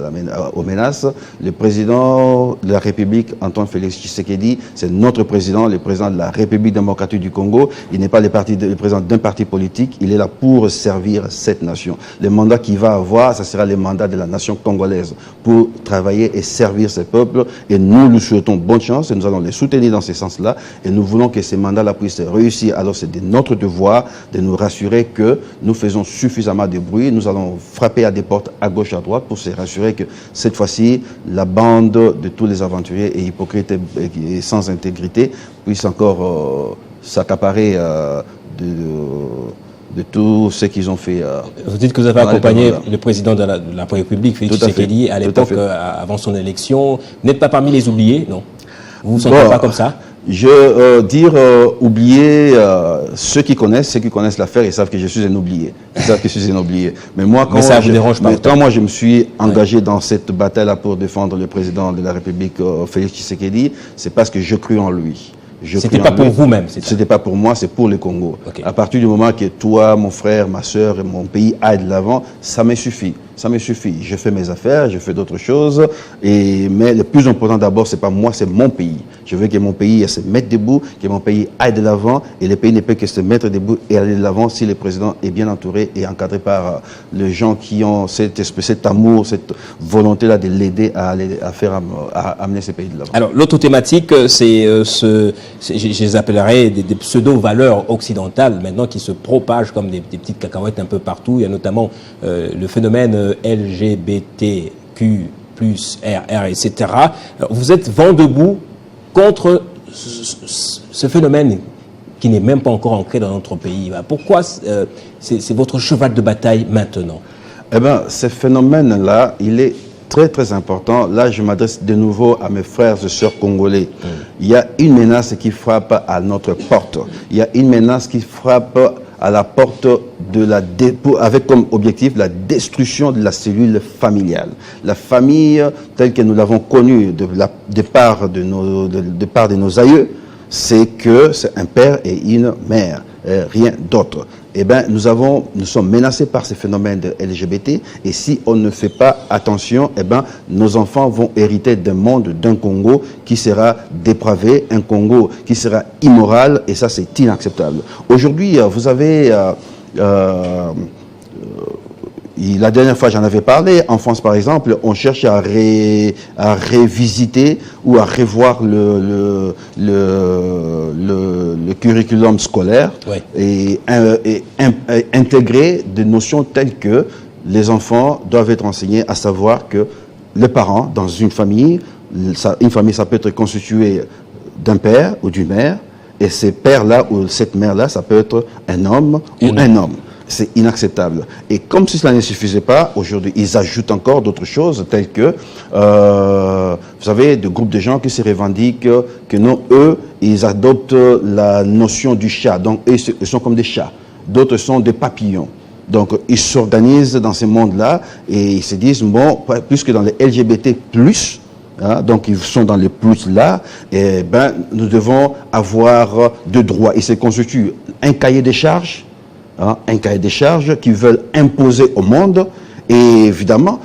aux menaces. Le président de la République, Antoine Félix Tshisekedi, c'est notre président, le président de la République démocratique du Congo. Il n'est pas le président d'un parti politique, il est là pour servir cette nation. Le mandat qu'il va avoir, ça sera le mandat de la nation congolaise pour travailler et servir ce peuple. Et nous lui souhaitons bonne chance et nous allons les soutenir dans ce sens-là. Et nous voulons que ces mandats-là puissent réussir. Alors c'est de notre devoir de nous rassurer que nous faisons suffisamment de bruit. Nous allons frapper à des portes à gauche, à droite pour se rassurer que cette fois-ci, la bande de tous les aventuriers et hypocrites et sans intégrité puisse encore s'accaparer de tout ce qu'ils ont fait. Vous dites que vous avez accompagné le président de la République, Félix Tshisekedi, à l'époque, avant son élection. Vous n'êtes pas parmi les oubliés, non? Vous ne vous sentez pas comme ça? Oublier ceux qui connaissent l'affaire, ils savent que je suis un oublié. Ils savent que je suis un oublié. Mais moi, quand moi je me suis engagé dans cette bataille-là pour défendre le président de la République, Félix Tshisekedi, c'est parce que je crus en lui. C'était pas pour vous-même? C'était pas pour moi, c'est pour le Congo. Okay. À partir du moment que toi, mon frère, ma soeur et mon pays aillent de l'avant, ça me suffit. Ça me suffit. Je fais mes affaires, je fais d'autres choses. Mais le plus important d'abord, c'est pas moi, c'est mon pays. Je veux que mon pays se mette debout, que mon pays aille de l'avant. Et le pays ne peut que se mettre debout et aller de l'avant si le président est bien entouré et encadré par les gens qui ont cet amour, cette volonté-là de l'aider à amener ce pays de l'avant. Alors, l'autre thématique, c'est je les appellerais des pseudo-valeurs occidentales maintenant qui se propagent comme des petites cacahuètes un peu partout. Il y a notamment le phénomène LGBTQ+, RR, etc. Alors, vous êtes vent debout contre ce phénomène qui n'est même pas encore ancré dans notre pays. Pourquoi c'est votre cheval de bataille maintenant? Eh bien, ce phénomène-là, il est très très important. Là, je m'adresse de nouveau à mes frères et sœurs congolais. Il y a une menace qui frappe à notre porte. Il y a une menace qui frappe à la porte avec comme objectif la destruction de la cellule familiale. La famille, telle que nous l'avons connue de part de nos aïeux, c'est que c'est un père et une mère, rien d'autre. Eh bien, nous sommes menacés par ces phénomènes de LGBT, et si on ne fait pas attention, eh bien, nos enfants vont hériter d'un monde, d'un Congo qui sera dépravé, un Congo qui sera immoral, et ça, c'est inacceptable. Aujourd'hui, vous avez... la dernière fois, j'en avais parlé. En France, par exemple, on cherche à révisiter ou à revoir le curriculum scolaire, ouais, et intégrer des notions telles que les enfants doivent être enseignés, à savoir que les parents, dans une famille, ça peut être constitué d'un père ou d'une mère, et ces pères-là ou cette mère-là, ça peut être un homme ou un homme. C'est inacceptable. Et comme si cela ne suffisait pas, aujourd'hui, ils ajoutent encore d'autres choses, telles que, vous savez, des groupes de gens qui se revendiquent que non, eux, ils adoptent la notion du chat. Donc, ils sont comme des chats. D'autres sont des papillons. Donc, ils s'organisent dans ce monde-là et ils se disent, bon, puisque dans les LGBT+, donc ils sont dans les plus là, et nous devons avoir de droits. Il se constitue un cahier des charges un cahier des charges qu'ils veulent imposer au monde. Et évidemment,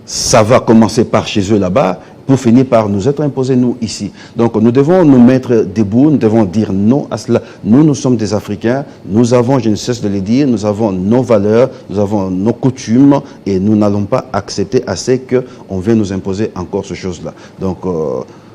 ça va commencer par chez eux là-bas, pour finir par nous être imposés, nous, ici. Donc, nous devons nous mettre debout, nous devons dire non à cela. Nous sommes des Africains, nous avons, je ne cesse de le dire, nous avons nos valeurs, nous avons nos coutumes, et nous n'allons pas accepter assez qu'on vienne nous imposer encore ces choses-là. Donc,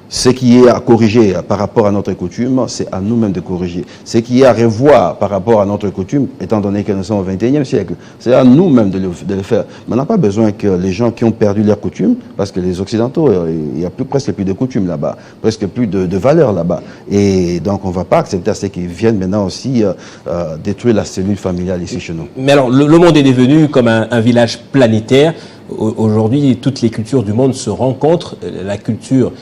ce qui est à corriger par rapport à notre coutume, c'est à nous-mêmes de corriger. Ce qui est à revoir par rapport à notre coutume, étant donné que nous sommes au XXIe siècle, c'est à nous-mêmes de le faire. Mais on n'a pas besoin que les gens qui ont perdu leurs coutumes, parce que les Occidentaux, il y a presque plus de coutumes là-bas, presque plus de valeurs là-bas. Et donc on ne va pas accepter à ce qu'ils viennent maintenant aussi détruire la cellule familiale ici chez nous. Mais alors, le monde est devenu comme un village planétaire. Aujourd'hui, toutes les cultures du monde se rencontrent. La culture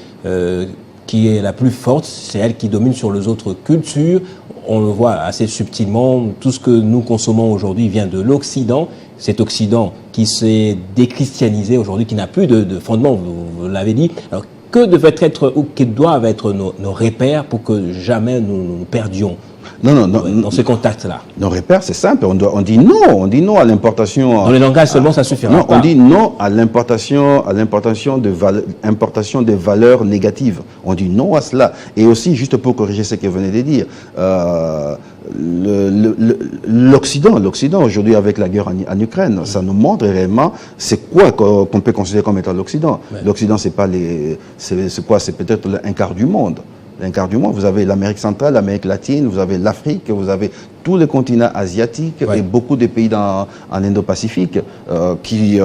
qui est la plus forte, c'est elle qui domine sur les autres cultures. On le voit assez subtilement, tout ce que nous consommons aujourd'hui vient de l'Occident. Cet Occident qui s'est déchristianisé aujourd'hui, qui n'a plus de fondement, vous l'avez dit. Alors, que devait être, ou que doivent être nos repères pour que jamais nous perdions dans ce contact-là? Nos repères, c'est simple. On dit non à l'importation. Dans le langage seulement, ça suffira non, pas. On dit non à l'importation de valeurs négatives. On dit non à cela. Et aussi, juste pour corriger ce que vous venez de dire, l'Occident aujourd'hui avec la guerre en Ukraine, ça nous montre réellement c'est quoi qu'on peut considérer comme étant l'Occident. Ouais. L'Occident, c'est pas c'est quoi? C'est peut-être un quart du monde. Un quart du monde. Vous avez l'Amérique centrale, l'Amérique latine, vous avez l'Afrique, vous avez tous les continents asiatiques et beaucoup de pays en Indo-Pacifique qui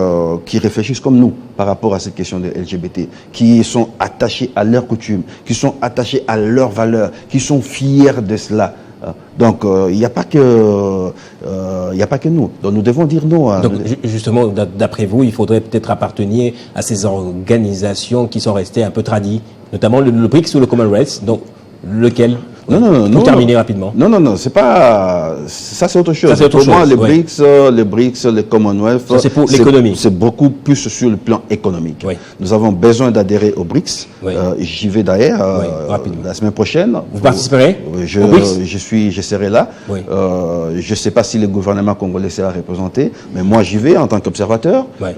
réfléchissent comme nous par rapport à cette question de LGBT, qui sont attachés à leurs coutumes, qui sont attachés à leurs valeurs, qui sont fiers de cela. Donc, il n'y a pas que nous. Donc, nous devons dire non. Donc, justement, d'après vous, il faudrait peut-être appartenir à ces organisations qui sont restées un peu tradies, notamment le BRICS ou le Commonwealth. Donc, lequel? Pour terminer rapidement. Non, c'est pas. Ça, c'est autre chose. Pour moi, les BRICS, le Commonwealth. Ça, c'est pour l'économie. C'est beaucoup plus sur le plan économique. Oui. Nous avons besoin d'adhérer aux BRICS. Oui. J'y vais d'ailleurs la semaine prochaine. Vous participerez au BRICS? Je serai là. Oui. Je ne sais pas si le gouvernement congolais sera représenté, mais moi, j'y vais en tant qu'observateur. Oui.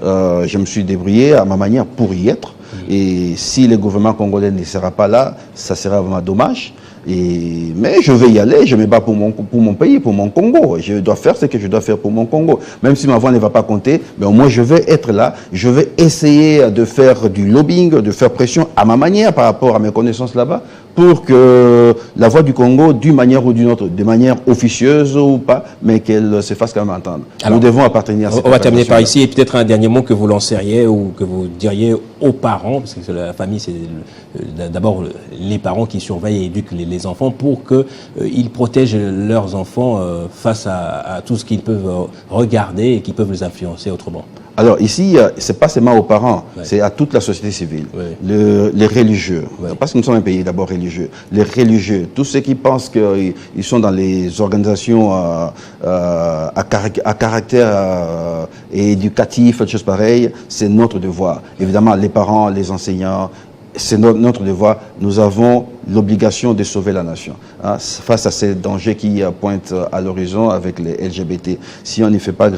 Je me suis débrouillé à ma manière pour y être. Et si le gouvernement congolais ne sera pas là, ça sera vraiment dommage. Mais je vais y aller, je me bats pour mon pays, pour mon Congo. Je dois faire ce que je dois faire pour mon Congo. Même si ma voix ne va pas compter, mais au moins je vais être là. Je vais essayer de faire du lobbying, de faire pression à ma manière par rapport à mes connaissances là-bas, pour que la voix du Congo, d'une manière ou d'une autre, de manière officieuse ou pas, mais qu'elle se fasse quand même entendre. Alors, nous devons appartenir à cette On va terminer par ici, et peut-être un dernier mot que vous lanceriez ou que vous diriez aux parents, parce que la famille, c'est d'abord les parents qui surveillent et éduquent les enfants pour qu'ils protègent leurs enfants face à tout ce qu'ils peuvent regarder et qui peuvent les influencer autrement. Alors ici, c'est pas seulement aux parents, c'est à toute la société civile, les religieux, parce que nous sommes un pays d'abord religieux, les religieux, tous ceux qui pensent qu'ils sont dans les organisations à caractère éducatif, des choses pareilles, c'est notre devoir. Évidemment, les parents, les enseignants, c'est notre devoir. Nous avons l'obligation de sauver la nation face à ces dangers qui pointent à l'horizon avec les LGBT. Si on n'y fait pas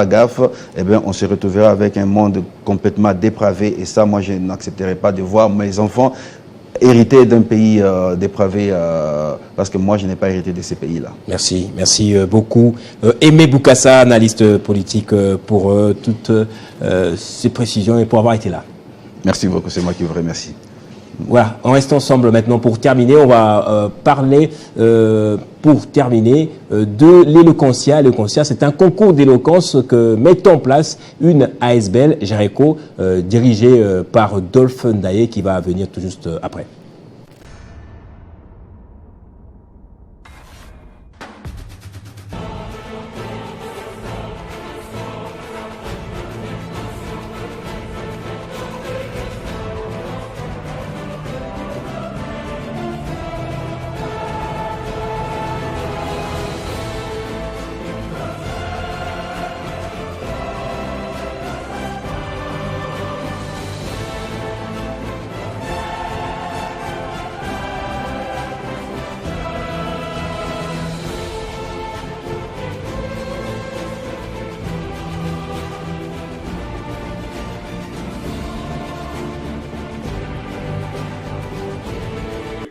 gaffe, eh bien, on se retrouvera avec un monde complètement dépravé. Et ça, moi, je n'accepterai pas de voir mes enfants hériter d'un pays dépravé, parce que moi, je n'ai pas hérité de ces pays-là. Merci beaucoup. Aimé Boukassa, analyste politique, pour toutes ces précisions et pour avoir été là. Merci beaucoup, c'est moi qui vous remercie. Voilà, on reste ensemble maintenant pour terminer. On va parler, pour terminer, de l'éloquentia. L'éloquentia, c'est un concours d'éloquence que met en place une ASBL, Gereco, dirigée par Dolph Ndaye, qui va venir tout juste après.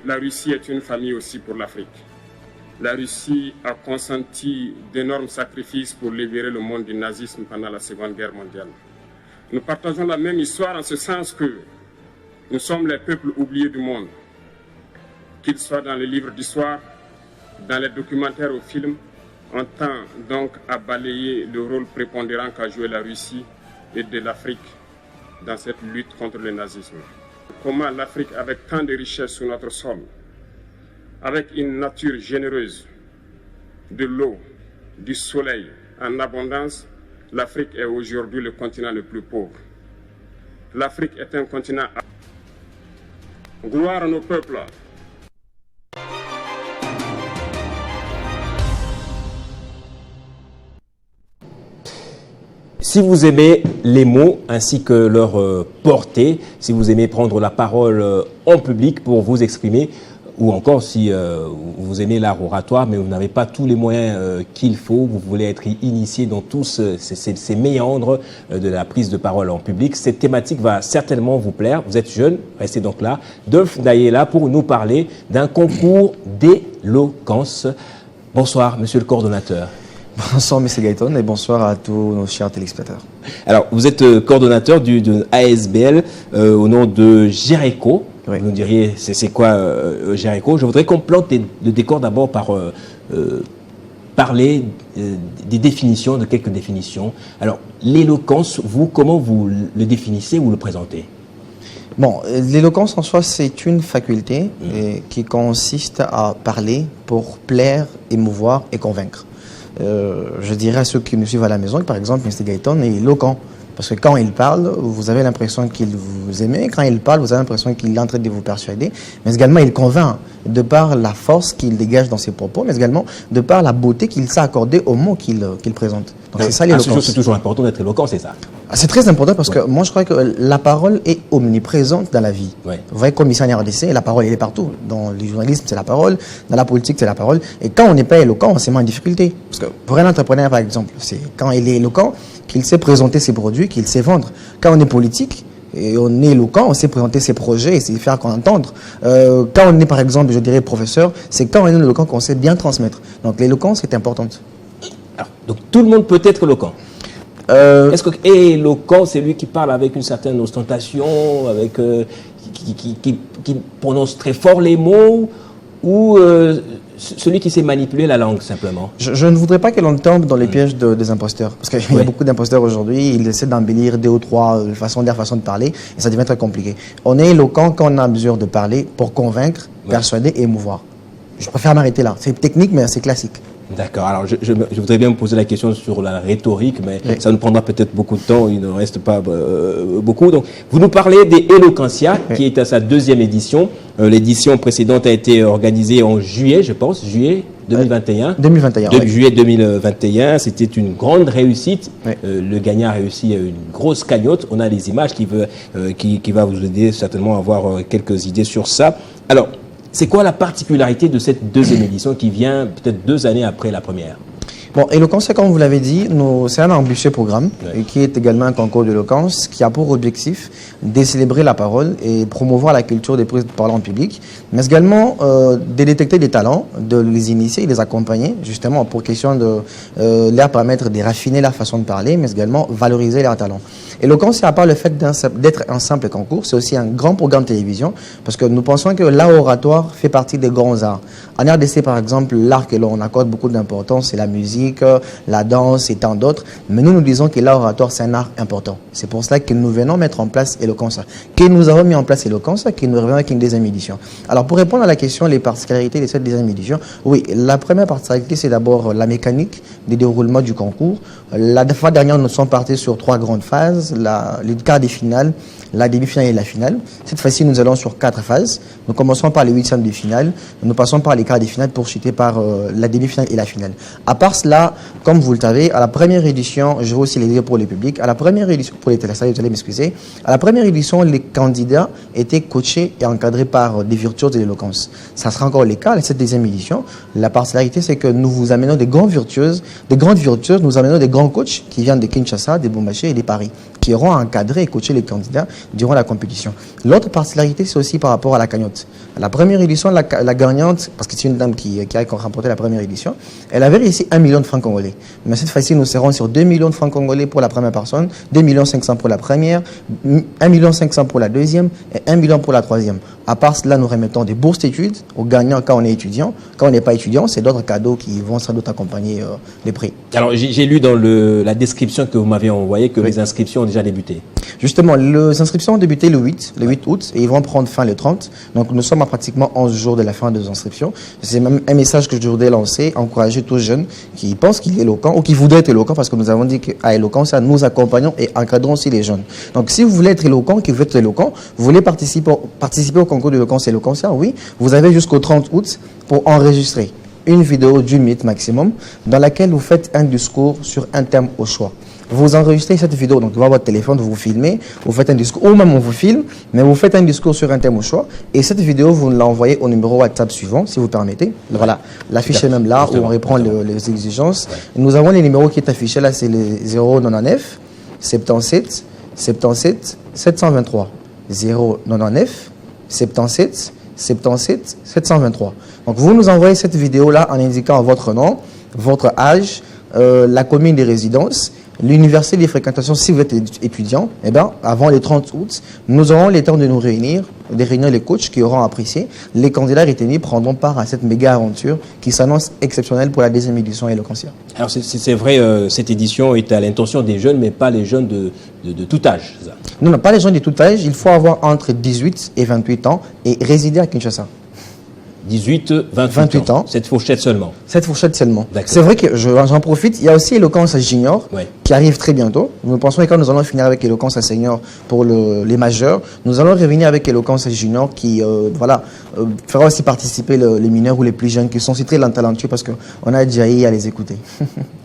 la Russie est une famille aussi pour l'Afrique. La Russie a consenti d'énormes sacrifices pour libérer le monde du nazisme pendant la Seconde Guerre mondiale. Nous partageons la même histoire en ce sens que nous sommes les peuples oubliés du monde. Qu'ils soient dans les livres d'histoire, dans les documentaires ou films, on tend donc à balayer le rôle prépondérant qu'a joué la Russie et de l'Afrique dans cette lutte contre le nazisme. Comment l'Afrique, avec tant de richesses sur notre sol, avec une nature généreuse, de l'eau, du soleil en abondance, l'Afrique est aujourd'hui le continent le plus pauvre. L'Afrique est un continent à gloire à nos peuples. Si vous aimez les mots ainsi que leur portée, si vous aimez prendre la parole en public pour vous exprimer, ou encore si vous aimez l'art oratoire, mais vous n'avez pas tous les moyens qu'il faut, vous voulez être initié dans tous ces méandres de la prise de parole en public, cette thématique va certainement vous plaire. Vous êtes jeune, restez donc là. Dolph Ndaye est là pour nous parler d'un concours d'éloquence. Bonsoir, monsieur le coordonnateur. Bonsoir, M. Gaëton, et bonsoir à tous nos chers téléspectateurs. Alors, vous êtes coordonnateur de ASBL au nom de Géreco. Oui. Vous nous diriez, c'est quoi Géreco? Je voudrais qu'on plante le décor d'abord par parler des définitions, de quelques définitions. Alors, l'éloquence, vous, comment vous le définissez ou le présentez? Bon, l'éloquence en soi, c'est une faculté qui consiste à parler pour plaire, émouvoir et convaincre. Je dirais à ceux qui nous suivent à la maison que, par exemple, M. Gaëton est éloquent. Parce que quand il parle, vous avez l'impression qu'il vous aime. Quand il parle, vous avez l'impression qu'il est en train de vous persuader. Mais également, il convainc de par la force qu'il dégage dans ses propos, mais également de par la beauté qu'il sait accorder aux mots qu'il présente. Donc c'est ça l'éloquence. C'est toujours important d'être éloquent, c'est ça? C'est très important parce que moi je crois que la parole est omniprésente dans la vie. Ouais. Vous voyez, comme ici en RDC, la parole elle est partout. Dans le journalisme, c'est la parole. Dans la politique, c'est la parole. Et quand on n'est pas éloquent, on se met en difficulté. Parce que pour un entrepreneur, par exemple, c'est quand il est éloquent qu'il sait présenter ses produits, qu'il sait vendre. Quand on est politique, et on est éloquent, on sait présenter ses projets et sait faire qu'on entende. Quand on est, par exemple, je dirais professeur, c'est quand on est éloquent qu'on sait bien transmettre. Donc l'éloquence est importante. Alors, donc tout le monde peut être éloquent. Est-ce que éloquent, c'est lui qui parle avec une certaine ostentation, avec qui prononce très fort les mots, ou celui qui sait manipuler la langue, simplement? Je ne voudrais pas que l'on tombe dans les pièges des imposteurs. Parce qu'il y a beaucoup d'imposteurs aujourd'hui, ils essaient d'embellir deux ou trois façons de parler, et ça devient très compliqué. On est éloquent quand on a mesure de parler pour convaincre, persuader et émouvoir. Je préfère m'arrêter là. C'est technique, mais c'est classique. D'accord. Alors, je voudrais bien me poser la question sur la rhétorique, mais ça nous prendra peut-être beaucoup de temps. Il ne reste pas beaucoup. Donc, vous nous parlez des Eloquentia, qui est à sa 2e édition. L'édition précédente a été organisée en juillet, je pense, juillet 2021. 2021. Juillet 2021. C'était une grande réussite. Le gagnant a réussi une grosse cagnotte. On a les images qui va vous aider certainement à avoir quelques idées sur ça. Alors, c'est quoi la particularité de cette 2e édition qui vient peut-être 2 années après la première? Bon, éloquence, comme vous l'avez dit, c'est un ambitieux programme qui est également un concours d'éloquence qui a pour objectif de célébrer la parole et promouvoir la culture des prises de parole en public, mais également de détecter des talents, de les initier et les accompagner, justement pour question de leur permettre de raffiner leur façon de parler, mais également valoriser leurs talents. Éloquence, à part le fait d'être un simple concours, c'est aussi un grand programme de télévision, parce que nous pensons que l'art oratoire fait partie des grands arts. En RDC, par exemple, l'art que l'on accorde beaucoup d'importance, c'est la musique, la danse et tant d'autres. Mais nous disons que l'art oratoire, c'est un art important. C'est pour cela que nous venons mettre en place Éloquence, que nous avons mis en place Éloquence, que nous revenons avec une 2e édition. Alors, pour répondre à la question, les particularités de cette 2e édition, oui, la première particularité, c'est d'abord la mécanique du déroulement du concours. La fois dernière, nous sommes partis sur 3 grandes phases, les quarts des finales, la demi-finale et la finale. Cette fois-ci, nous allons sur 4 phases. Nous commençons par les 8e de finale, nous passons par les quarts des finales pour chuter par la demi-finale et la finale. À part cela, comme vous le savez, à la première édition, je vais aussi les dire pour les publics, à la première édition, pour les téléspectateurs, vous allez m'excuser, à la première édition, les candidats étaient coachés et encadrés par des virtuoses de l'éloquence. Ça sera encore le cas à cette 2e édition. La particularité, c'est que nous vous amenons des grandes virtueuses, nous amenons des grands coachs qui viennent de Kinshasa, de Bombaché et de Paris, qui auront encadré et coaché les candidats durant la compétition. L'autre particularité, c'est aussi par rapport à la cagnotte. La première édition, la gagnante, parce que c'est une dame qui a remporté la première édition, elle avait réussi 1 million de francs congolais. Mais cette fois-ci, nous serons sur 2 millions de francs congolais pour la première personne, 2 500 000 pour la première, 1 500 000 pour la deuxième et 1 million pour la troisième. À part cela, nous remettons des bourses d'études aux gagnants quand on est étudiant. Quand on n'est pas étudiant, c'est d'autres cadeaux qui vont sans doute accompagner les prix. Alors, j'ai lu dans la description que vous m'avez envoyée que les inscriptions ont déjà débuté. Justement, les inscriptions ont débuté le 8 août et ils vont prendre fin le 30. Donc, nous sommes à pratiquement 11 jours de la fin des inscriptions. C'est même un message que je voudrais lancer, encourager tous les jeunes qui pensent qu'il est éloquent ou qui voudraient être éloquents, parce que nous avons dit qu'à éloquence, nous accompagnons et encadrons aussi les jeunes. Donc, si vous voulez être éloquent, que vous êtes éloquent, vous voulez participer au concours d'éloquence éloquentien, oui, vous avez jusqu'au 30 août pour enregistrer une vidéo d'1 minute maximum dans laquelle vous faites un discours sur un thème au choix. Vous enregistrez cette vidéo, donc vous avez votre téléphone, vous filmez, vous faites un discours, ou même on vous filme, mais vous faites un discours sur un thème au choix, et cette vidéo, vous l'envoyez au numéro WhatsApp suivant, si vous permettez. Voilà, l'affiche est même là, où on reprend les exigences. Nous avons les numéros qui est affiché là, c'est les 099 77 77 723. 099 77 77 723. Donc vous nous envoyez cette vidéo-là en indiquant votre nom, votre âge, la commune de résidence, l'université des fréquentations si vous êtes étudiant. Eh bien, avant le 30 août, nous aurons le temps de nous réunir, de réunir les coachs qui auront apprécié. Les candidats retenus prendront part à cette méga aventure qui s'annonce exceptionnelle pour la deuxième édition éloquentia. Alors c'est vrai, cette édition est à l'intention des jeunes, mais pas les jeunes de tout âge. Ça. Non, pas les jeunes de tout âge. Il faut avoir entre 18 et 28 ans et résider à Kinshasa. 18, 28 ans. Cette fourchette seulement. Cette fourchette seulement. C'est vrai que j'en profite. Il y a aussi Éloquence Junior qui arrive très bientôt. Nous pensons que quand nous allons finir avec Éloquence Senior pour les majeurs, nous allons revenir avec Éloquence Junior qui fera aussi participer les mineurs ou les plus jeunes qui sont aussi très talentueux parce qu'on a déjà eu à les écouter.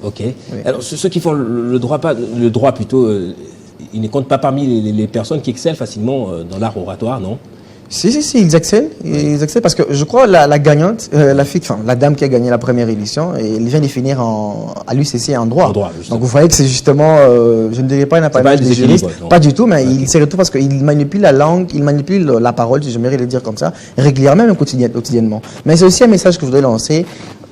Ok. Oui. Alors ceux qui font le droit plutôt, ils ne comptent pas parmi les personnes qui excellent facilement dans l'art oratoire, non? Si, ils excellent. Ils excellent parce que je crois la gagnante, la dame qui a gagné la première édition, elle vient de finir à l'UCC en droit. Donc vous voyez que c'est justement, je ne dirais pas un appareil des juristes, pas du tout, mais il s'est retrouvé parce qu'il manipule la langue, il manipule la parole, si j'aimerais le dire comme ça, régulièrement, même quotidiennement. Mais c'est aussi un message que je voudrais lancer.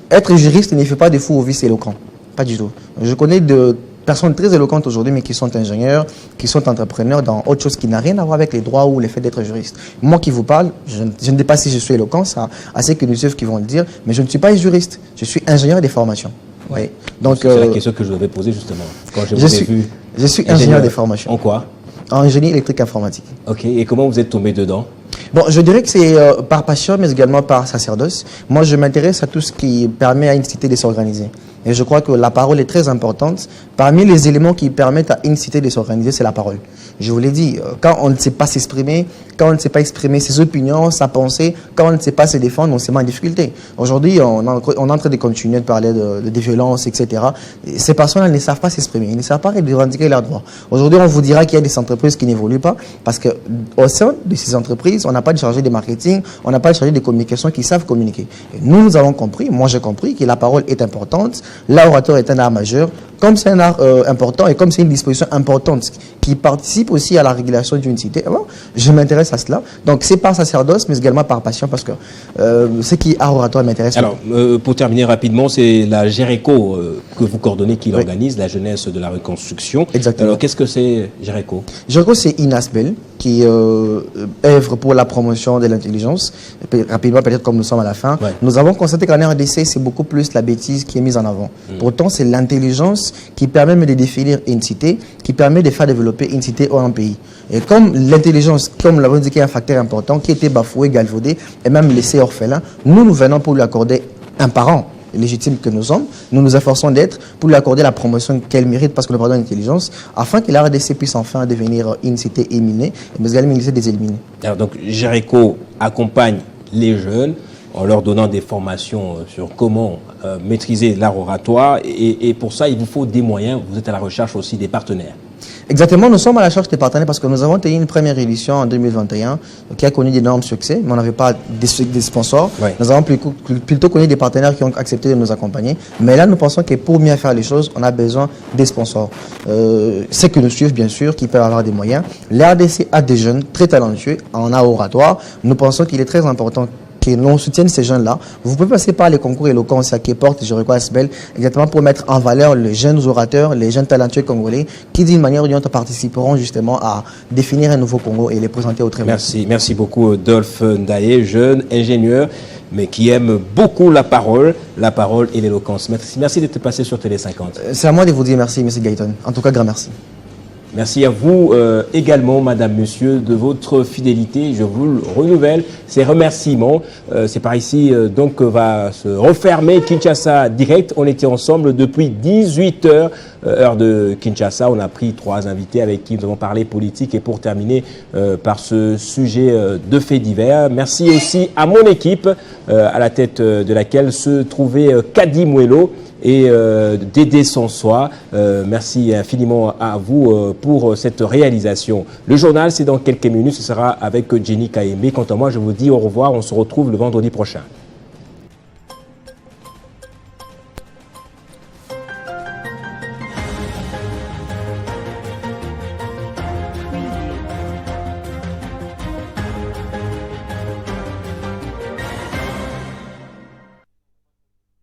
Être juriste ne fait pas de fou au vice éloquent. Pas du tout. Je connais de personnes très éloquentes aujourd'hui, mais qui sont ingénieurs, qui sont entrepreneurs dans autre chose qui n'a rien à voir avec les droits ou le fait d'être juriste. Moi qui vous parle, je ne sais pas si je suis éloquent, ça à ceux qui nous suivent qui vont le dire, mais je ne suis pas juriste, je suis ingénieur des formations. Oui. Donc c'est la question que je devais poser justement. Quand je suis ingénieur des formations. En quoi? En génie électrique informatique. Ok, et comment vous êtes tombé dedans? Bon, je dirais que c'est par passion, mais également par sacerdoce. Moi, je m'intéresse à tout ce qui permet à une cité de s'organiser. Et je crois que la parole est très importante. Parmi les éléments qui permettent à une cité de s'organiser, c'est la parole. Je vous l'ai dit, quand on ne sait pas s'exprimer, quand on ne sait pas exprimer ses opinions, sa pensée, quand on ne sait pas se défendre, on se met en difficulté. Aujourd'hui, on est en train de continuer de parler de violences, etc. Et ces personnes-là ne savent pas s'exprimer, ils ne savent pas revendiquer leurs droits. Aujourd'hui, on vous dira qu'il y a des entreprises qui n'évoluent pas parce qu'au sein de ces entreprises, on n'a pas de chargé de marketing, on n'a pas de chargé de communication qui savent communiquer. Et nous avons compris, moi j'ai compris que la parole est importante, l'orateur est un art majeur, comme c'est un art important et comme c'est une disposition importante qui participe aussi à la régulation d'une cité, alors, je m'intéresse à cela. Donc c'est par sacerdoce, mais également par passion, parce que ce qui est art oratoire m'intéresse. Alors, pour terminer rapidement, c'est la GERECO que vous coordonnez qui organise la jeunesse de la reconstruction. Exactement. Alors, qu'est-ce que c'est GERECO? GERECO, c'est INASBEL qui œuvre pour la promotion de l'intelligence. Rapidement, peut-être comme nous sommes à la fin, nous avons constaté qu'en RDC, c'est beaucoup plus la bêtise qui est mise en avant. Pourtant, c'est l'intelligence qui permet de définir une cité, qui permet de faire développer une cité ou un pays. Et comme l'intelligence, comme nous l'avons dit, est un facteur important, qui était bafoué, galvaudé et même laissé orphelin, nous venons pour lui accorder un parent légitime que nous sommes, nous nous efforçons d'être pour lui accorder la promotion qu'elle mérite parce que nous parlons d'intelligence, afin que la RDC puisse enfin devenir une cité éminée, mais également une cité des éliminés. Alors donc GERECO accompagne les jeunes en leur donnant des formations sur comment maîtriser l'art oratoire et pour ça il vous faut des moyens, vous êtes à la recherche aussi des partenaires. Exactement, nous sommes à la charge des partenaires parce que nous avons tenu une première édition en 2021 qui a connu d'énormes succès, mais on n'avait pas des sponsors. Ouais. Nous avons plutôt connu des partenaires qui ont accepté de nous accompagner. Mais là, nous pensons que pour mieux faire les choses, on a besoin des sponsors. Ceux qui nous suivent, bien sûr, qui peuvent avoir des moyens. L'RDC a des jeunes très talentueux, en a oratoire. Nous pensons qu'il est très important que l'on soutienne ces jeunes-là. Vous pouvez passer par les concours éloquence à Képorte, Jericho Asbel, exactement pour mettre en valeur les jeunes orateurs, les jeunes talentueux congolais, qui d'une manière ou d'une autre participeront justement à définir un nouveau Congo et les présenter au très bon. Merci beaucoup Dolph Ndaye, jeune ingénieur, mais qui aime beaucoup la parole et l'éloquence. Merci d'être passé sur Télé 50. C'est à moi de vous dire merci, M. Gaëtan. En tout cas, grand merci. Merci à vous également, madame, monsieur, de votre fidélité. Je vous renouvelle ces remerciements. C'est par ici donc va se refermer Kinshasa Direct. On était ensemble depuis 18h, heure de Kinshasa. On a pris 3 invités avec qui nous avons parlé politique. Et pour terminer par ce sujet de faits divers, merci aussi à mon équipe, à la tête de laquelle se trouvait Kadi Mouelo et Dédé Sansois. Merci infiniment à vous pour cette réalisation. Le journal, c'est dans quelques minutes, ce sera avec Jenny Kaembe. Quant à moi, je vous dis au revoir, on se retrouve le vendredi prochain.